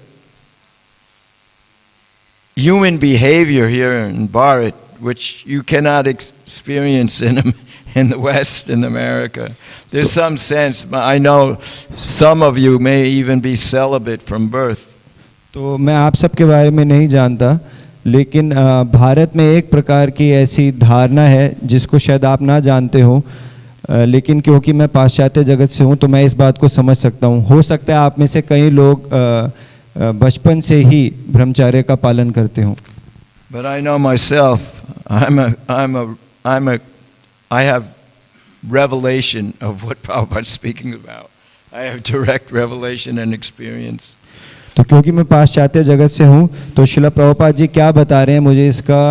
human behavior here in Bharat, which you cannot experience in the West, in America. There's some sense, I know some of you may even be celibate from birth. तो मैं आप सब के बारे में नहीं जानता, लेकिन भारत में एक प्रकार की ऐसी धारणा है जिसको शायद आप ना जानते हो, लेकिन क्योंकि मैं पाश्चात्य जगत से हूँ तो मैं इस बात को समझ सकता हूँ. हो सकता है आप में से कई लोग बचपन से ही ब्रह्मचर्य का पालन करते हों. But I know myself, I have revelation of what Prabhupada is speaking about. I have direct revelation and experience. तो क्योंकि मैं पाश्चात्य जगत से हूँ तो शिला प्रभुपाद जी क्या बता रहे हैं मुझे इसका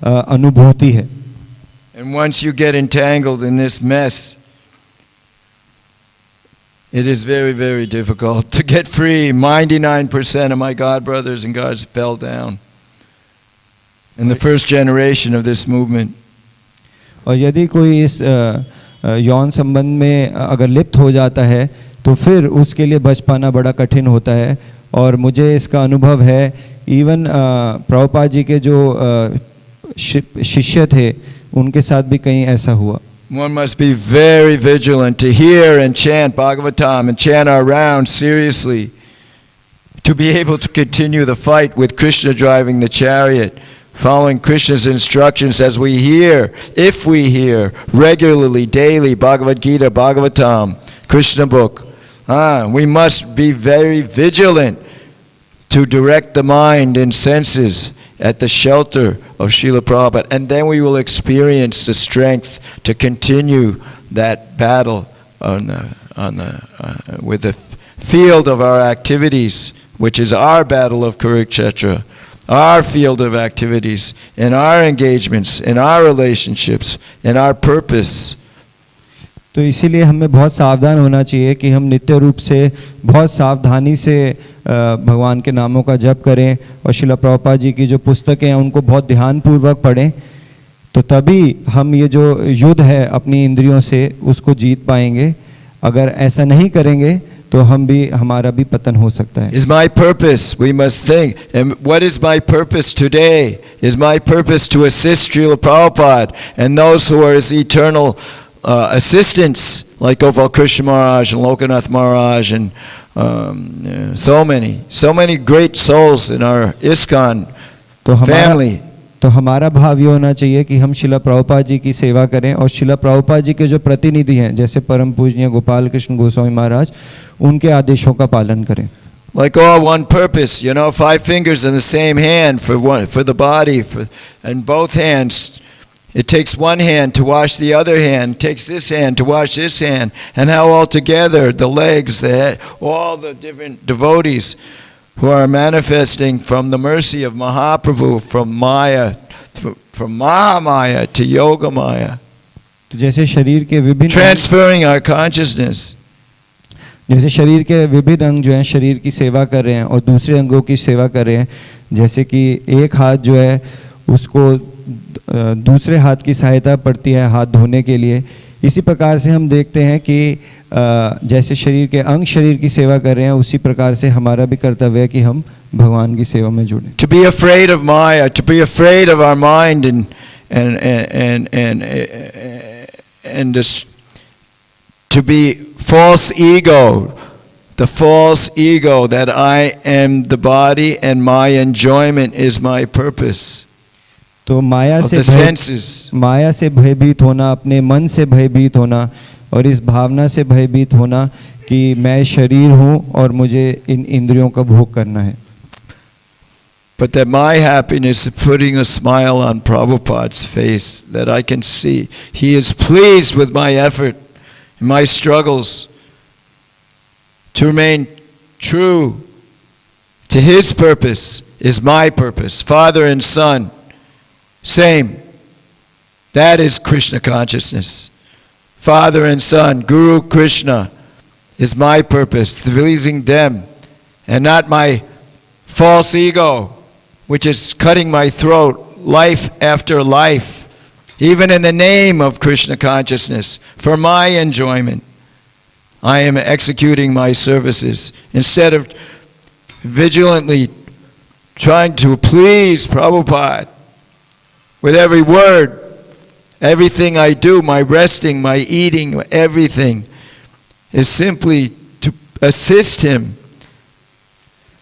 अनुभूति है. And once you get entangled in this mess, it is very, very difficult to get free. 99% of my God brothers and gods fell down in the first generation of this movement. और यदि कोई इस यौन संबंध में अगर लिप्त हो जाता है तो फिर उसके लिए बच पाना बड़ा कठिन होता है. और मुझे इसका अनुभव है, इवन प्रभुपाद जी के जो शिष्य थे उनके साथ भी कहीं ऐसा हुआ. One must be very vigilant to hear and chant Bhagavatam and chant our rounds seriously to be able to continue the fight with Krishna driving the chariot, following Krishna's instructions as we hear, if we hear regularly, daily, Bhagavad Gita, Bhagavatam, Krishna book. We must be very vigilant to direct the mind and senses at the shelter of Srila Prabhupada, and then we will experience the strength to continue that battle with the field of our activities, which is our battle of Kurukshetra, our field of activities, in our engagements, in our relationships, in our purpose. तो इसीलिए हमें बहुत सावधान होना चाहिए कि हम नित्य रूप से बहुत सावधानी से भगवान के नामों का जप करें और श्रील प्रभुपाद जी की जो पुस्तकें हैं उनको बहुत ध्यानपूर्वक पढ़ें, तो तभी हम ये जो युद्ध है अपनी इंद्रियों से उसको जीत पाएंगे. अगर ऐसा नहीं करेंगे तो हमारा भी पतन हो सकता है. Is my purpose, we must think, and what is my purpose today? Is my purpose to assist Srila Prabhupada and those who are his eternal assistants, like Gopal Krishna Maharaj and Lokanath Maharaj and so many great souls in our ISKCON family. तो हमारा भाव ये होना चाहिए कि हम श्रील प्रभुपाद जी की सेवा करें और श्रील प्रभुपाद जी के जो प्रतिनिधि हैं जैसे परम पूजनीय गोपाल कृष्ण गोस्वामी महाराज, उनके आदेशों का पालन करें. Like all one purpose, 5 fingers in the same hand for the body, and both hands. It takes one hand to wash the other hand, takes this hand to wash this hand, and how altogether the legs, the head, all the different devotees who are manifesting from the mercy of Mahaprabhu, from Maya, from Mahamaya to Yoga Maya, तो जैसे शरीर के विभिन्न transferring our consciousness. जैसे शरीर के विभिन्न अंग जो हैं शरीर की सेवा कर रहे हैं और दूसरे अंगों की सेवा कर रहे हैं, जैसे कि एक हाथ जो है उसको दूसरे हाथ की सहायता पड़ती है हाथ धोने के लिए, इसी प्रकार से हम देखते हैं कि जैसे शरीर के अंग शरीर की सेवा कर रहे हैं उसी प्रकार से हमारा भी कर्तव्य है कि हम भगवान की सेवा में जुड़ें. To be afraid of Maya, to be afraid of our mind and this, to be false ego, the false ego that I am the body and my enjoyment is my purpose. तो माया से भयभीत होना, अपने मन से भयभीत होना और इस भावना से भयभीत होना कि मैं शरीर हूँ और मुझे इन इंद्रियों का भोग करना है. But that my happiness is putting a smile on Prabhupada's face, that I can see he is pleased with my effort, my struggles to remain true to his purpose is my purpose. Father and son, same. That is Krishna consciousness. Father and son, Guru Krishna is my purpose, pleasing them, and not my false ego, which is cutting my throat life after life, even in the name of Krishna consciousness, for my enjoyment. I am executing my services instead of vigilantly trying to please Prabhupada with every word, everything I do, my resting, my eating, everything is simply to assist him.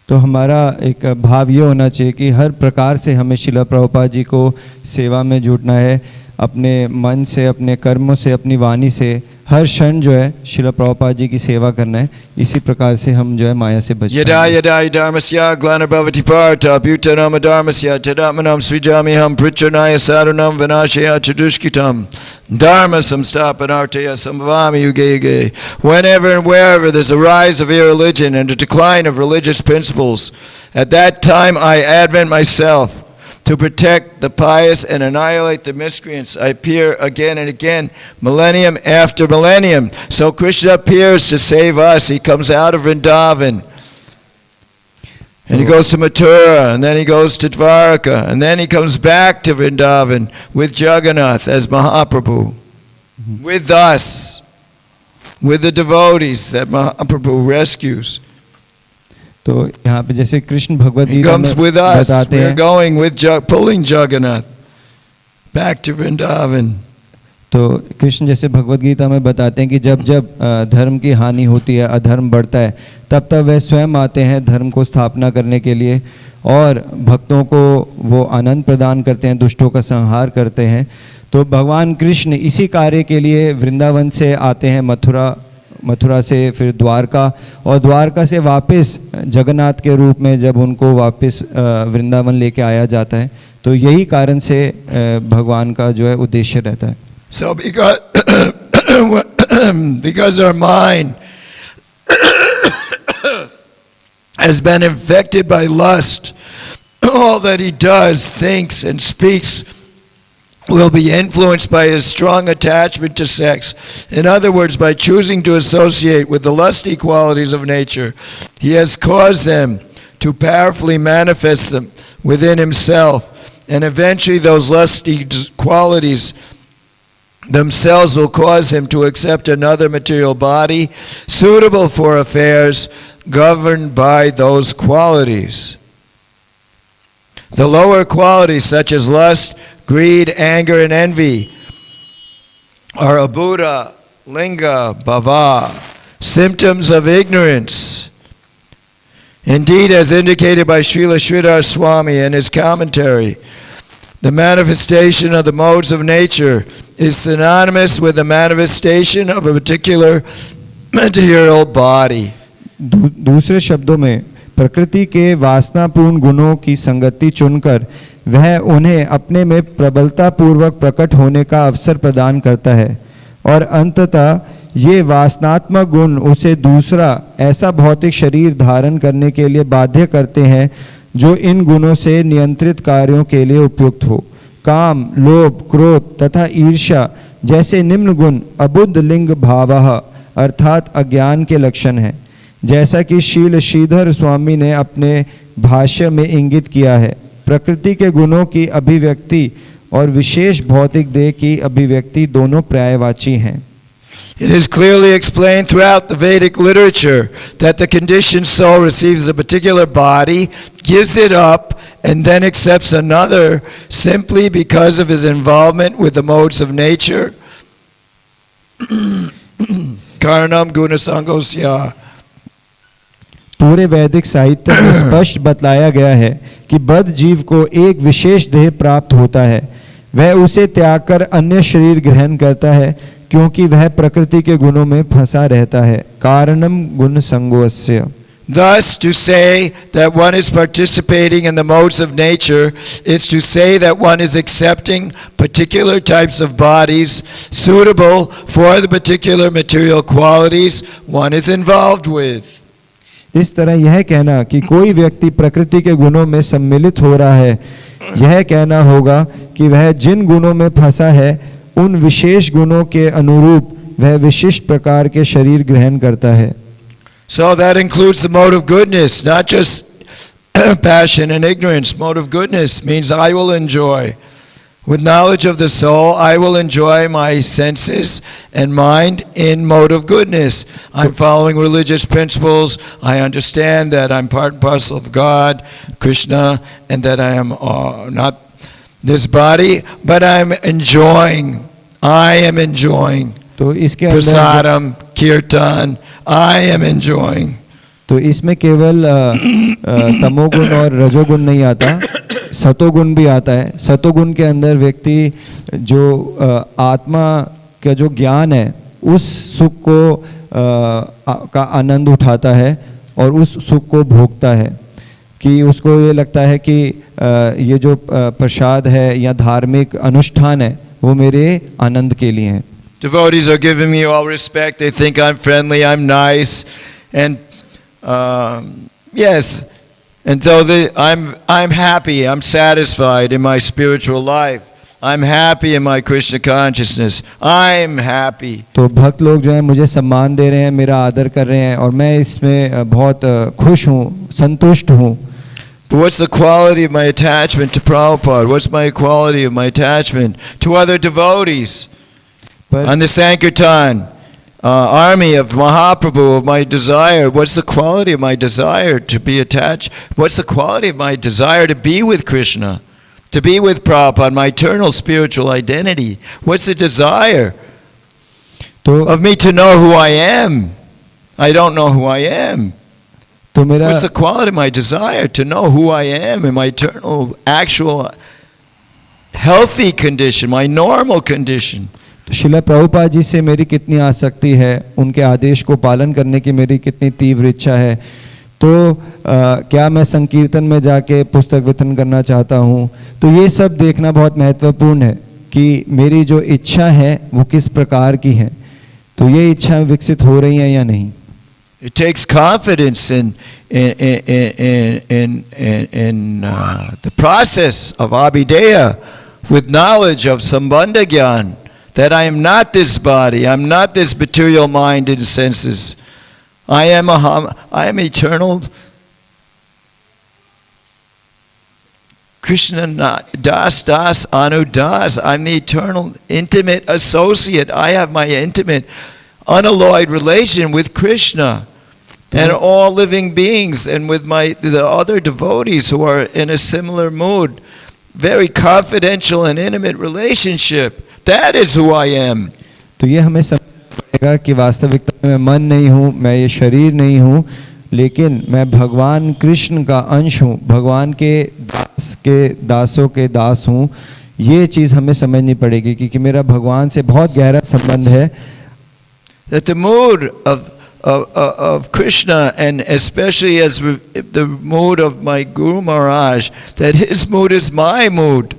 तो हमारा एक भाव ये होना चाहिए कि हर प्रकार से हमें श्रील प्रभुपाद जी को सेवा में जुटना है, अपने मन से, अपने कर्मों से, अपनी वाणी से, हर क्षण जो है श्रील प्रभुपाद जी की सेवा करना है. इसी प्रकार से हम जो है माया से बच यदा यदा धर्मस्या ग्लानिर्भवति भारत अभ्युत्थानम् धर्मस्य तदात्मनं सृजाम्यहं पृच्छन्नाय साधूनां विनाशाय च दुष्कृतं dharma samsthapanartaya samvami yuge yuge. Whenever and wherever there's a rise of irreligion and a decline of religious principles, at that time I advent myself to protect the pious and annihilate the miscreants. I appear again and again, millennium after millennium. So Krishna appears to save us. He comes out of Vrindavan, and he goes to Mathura, and then he goes to Dwarka, and then he comes back to Vrindavan with Jagannath as Mahaprabhu, with us, with the devotees that Mahaprabhu rescues. तो यहाँ पे जैसे Krishna Bhagavad He Gita में comes with us. बताते We're हैं, going with pulling Jagannath back to Vrindavan. तो कृष्ण जैसे भगवद गीता में बताते हैं कि जब जब धर्म की हानि होती है, अधर्म बढ़ता है, तब तब वे स्वयं आते हैं धर्म को स्थापना करने के लिए और भक्तों को वो आनंद प्रदान करते हैं, दुष्टों का संहार करते हैं. तो भगवान कृष्ण इसी कार्य के लिए वृंदावन से आते हैं, मथुरा मथुरा से फिर द्वारका, और द्वारका से वापस जगन्नाथ के रूप में जब उनको वापस वृंदावन लेके आया जाता है, तो यही कारण से भगवान का जो है उद्देश्य रहता है. So because our mind has been infected by lust, all that he does, thinks, and speaks will be influenced by his strong attachment to sex. In other words, by choosing to associate with the lusty qualities of nature, he has caused them to powerfully manifest them within himself, and eventually those lusty qualities themselves will cause him to accept another material body suitable for affairs governed by those qualities. The lower qualities such as lust, greed, anger, and envy are abhuta, linga, bhava, symptoms of ignorance. Indeed, as indicated by Srila Sridhar Swami in his commentary, the manifestation of the modes of nature is synonymous with the manifestation of a particular material body. दूसरे शब्दों में प्रकृति के वासनापूर्ण गुणों की संगति चुनकर वह उन्हें अपने में प्रबलता पूर्वक प्रकट होने का अवसर प्रदान करता है, और अंततः ये वासनात्मक गुण उसे दूसरा ऐसा भौतिक शरीर धारण करने के लिए बाध्य करते हैं जो इन गुणों से नियंत्रित कार्यों के लिए उपयुक्त हो. काम, लोभ, क्रोध तथा ईर्ष्या जैसे निम्न गुण अबुद्ध लिंग भावः अर्थात अज्ञान के लक्षण हैं, जैसा कि श्रील श्रीधर स्वामी ने अपने भाष्य में इंगित किया है. प्रकृति के गुणों की अभिव्यक्ति और विशेष भौतिक देह की अभिव्यक्ति दोनों पर्यायवाची हैं. It is clearly explained throughout the Vedic literature that the conditioned soul receives a particular body, gives it up, and then accepts another simply because of his involvement with the modes of nature. Karanam gunasangosya. पूरे वैदिक साहित्य में स्पष्ट बतलाया गया है कि बद्ध जीव को एक विशेष देह प्राप्त होता है. वह उसे त्याग कर अन्य शरीर ग्रहण करता है क्योंकि वह प्रकृति के गुणों में फंसा रहता है. कारणम गुण संगोस्य. Thus, to say that one is participating in the modes of nature is to say that one is accepting particular types of bodies suitable for the particular material qualities one is involved with. इस तरह यह कहना कि कोई व्यक्ति प्रकृति के गुणों में सम्मिलित हो रहा है, यह कहना होगा कि वह जिन गुणों में फंसा है उन विशेष गुणों के अनुरूप वह विशिष्ट प्रकार के शरीर ग्रहण करता है. So that includes the mode of goodness, not just passion and ignorance. Mode of goodness means I will enjoy. With knowledge of the soul, I will enjoy my senses and mind in mode of goodness. I'm following religious principles. I understand that I'm part and parcel of God, Krishna, and that I am not this body, but I'm enjoying. I am enjoying. तो इसके Prasadam, Kirtan, I am enjoying. तो इसमें केवल तमोगुण और रजोगुण नहीं आता, सतोगुण भी आता है. सतोगुण के अंदर व्यक्ति जो आत्मा का जो ज्ञान है उस सुख को का आनंद उठाता है और उस सुख को भोगता है, कि उसको ये लगता है कि ये जो प्रसाद है या धार्मिक अनुष्ठान है वो मेरे आनंद के लिए हैं. Devotees are giving me all respect. They think I'm friendly, I'm nice, and yes, and so I'm happy, I'm satisfied in my spiritual life. I'm happy in my Krishna consciousness. I'm happy. तो भक्त लोग जो है मुझे सम्मान दे रहे हैं, मेरा आदर कर रहे हैं और मैं इसमें बहुत खुश हूँ, संतुष्ट हूँ. But what's the quality of my attachment to Prabhupada? What's my quality of my attachment to other devotees? On the Sankirtan army of Mahaprabhu, of my desire, what's the quality of my desire to be attached? What's the quality of my desire to be with Krishna, to be with Prabhupada, my eternal spiritual identity? What's the desire of me to know who I am? I don't know who I am. What's the quality of my desire to know who I am in my eternal, actual, healthy condition, my normal condition? तो शिला प्रभुपाद जी से मेरी कितनी आसक्ति है, उनके आदेश को पालन करने की मेरी कितनी तीव्र इच्छा है। तो क्या मैं संकीर्तन में जाके पुस्तक वितरण करना चाहता हूँ। तो ये सब देखना बहुत महत्वपूर्ण है कि मेरी जो इच्छा है वो किस प्रकार की है, तो ये इच्छा विकसित हो रही है या नहीं। It takes confidence in the process of Abhideya with knowledge of Sambandha Gyan, that I am not this body, I am not this material mind and senses. I am eternal Krishna Das Anu Das. I'm the eternal intimate associate. I have my intimate unalloyed relation with Krishna and all living beings, and with the other devotees who are in a similar mood. Very confidential and intimate relationship. That is who I am. तो ये हमें समझना पड़ेगा कि वास्तविकता में मैं मन नहीं हूँ, मैं ये शरीर नहीं हूँ, लेकिन मैं भगवान कृष्ण का अंश हूँ, भगवान के दासों के दास हूँ। ये चीज़ हमें समझनी पड़ेगी क्योंकि मेरा भगवान से बहुत गहरा संबंध है। That the mood of Krishna, and especially as the mood of my Guru Maharaj, that his mood is my mood.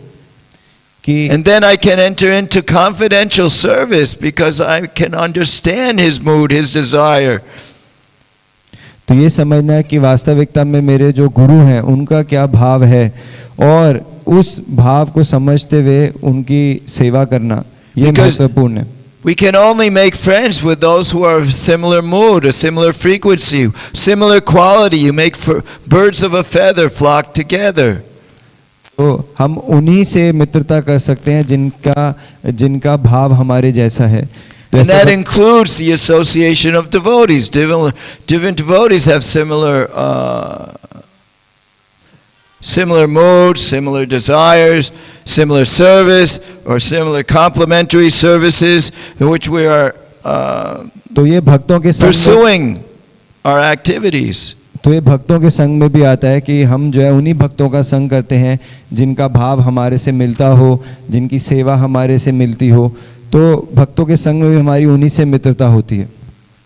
And then I can enter into confidential service because I can understand his mood, his desire. तो ये समझना है कि वास्तविकता में मेरे जो गुरु हैं उनका क्या भाव है, और उस भाव को समझते हुए उनकी सेवा करना ये महत्वपूर्ण है। We can only make friends with those who are of similar mood, a similar frequency, similar quality. You make birds of a feather flock together. तो हम उन्हीं से मित्रता कर सकते हैं जिनका भाव हमारे जैसा है। And that includes the association of devotees. Different devotees have similar moods, similar desires, similar service, or similar complementary services in which we are pursuing our activities. तो ये भक्तों के संग में भी आता है कि हम जो है उन्हीं भक्तों का संग करते हैं जिनका भाव हमारे से मिलता हो, जिनकी सेवा हमारे से मिलती हो। तो भक्तों के संग में भी हमारी उन्हीं से मित्रता होती है।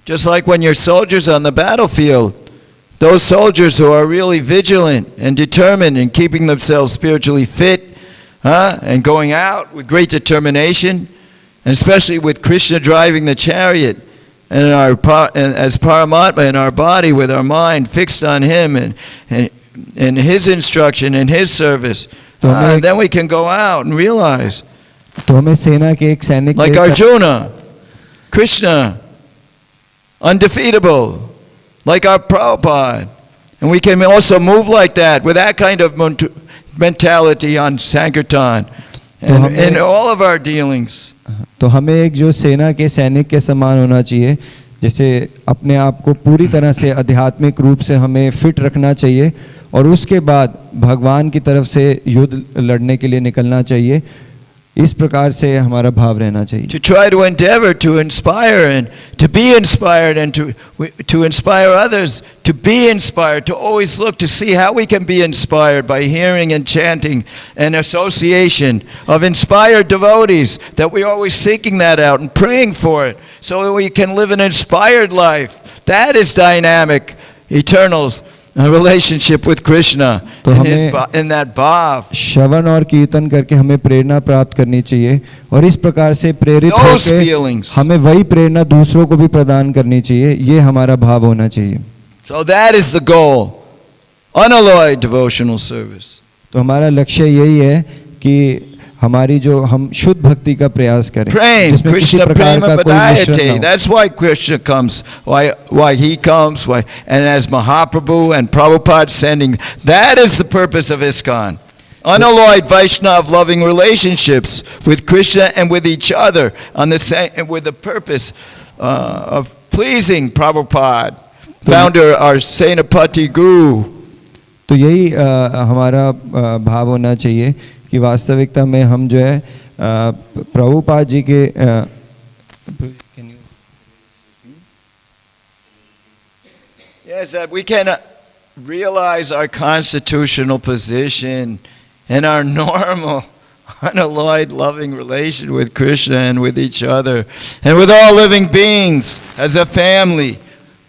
Just like when you're soldiers on the battlefield, those soldiers who are really vigilant and determined in keeping themselves spiritually fit, and going out with great determination, and especially with Krishna driving the chariot, and as Paramatma in our body, with our mind fixed on him and his instruction and his service, then we can go out and realize, तो हमें सेना के एक सैनिक like Arjuna, Krishna, undefeatable, like our Prabhupada. And we can also move like that, with that kind of mentality on Sankirtan and in all of our dealings. तो हमें एक जो सेना के सैनिक के समान होना चाहिए, जैसे अपने आप को पूरी तरह से आध्यात्मिक रूप से हमें फिट रखना चाहिए, और उसके बाद भगवान की तरफ से युद्ध लड़ने के लिए निकलना चाहिए। इस प्रकार से हमारा भाव रहना चाहिए। To try to endeavor to inspire and to be inspired, and to inspire others to be inspired, to always look to see how we can be inspired by hearing and chanting an association of inspired devotees, that we're always seeking that out and praying for it so that we can live an inspired life. That is dynamic, eternal relationship with Krishna, तो in that bhav. श्रवण और कीर्तन करके हमें प्रेरणा प्राप्त करनी चाहिए, और इस प्रकार से प्रेरित होकर हमें वही प्रेरणा दूसरों को भी प्रदान करनी चाहिए। ये हमारा भाव होना चाहिए। So that is the goal, unalloyed devotional service. तो हमारा लक्ष्य यही है कि हमारी जो हम शुद्ध भक्ति का प्रयास करें, जिसमें किसी प्रकार का कोई मिश्रण ना हो। That's why Krishna comes, why he comes, and as Mahaprabhu and Prabhupada sending. That is the purpose of ISKCON. Unalloyed Vaishnav loving relationships with Krishna and with each other, with the purpose of pleasing Prabhupada, founder, our Senapati Guru. तो यही हमारा भाव होना चाहिए कि वास्तविकता में हम जो है प्रभुपाद जी के Yes, that we can realize our constitutional position and our normal unalloyed loving relation with Krishna and with each other and with all living beings as a family,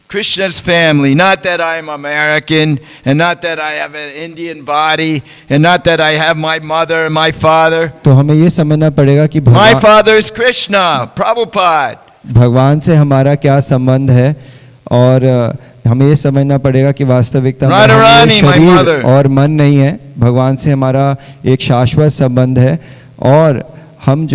Krishna's family. Not that I'm American and not that I have an Indian body and not that I have my mother and my father. तो हमें ये समझना पड़ेगा कि My father is Krishna, Prabhupada. भगवान से हमारा क्या संबंध है, और हमें ये समझना पड़ेगा कि वास्तविकता में Radharani, हमारे my mother. शरीर और मन नहीं है, भगवान से हमारा एक शाश्वत संबंध है, और हम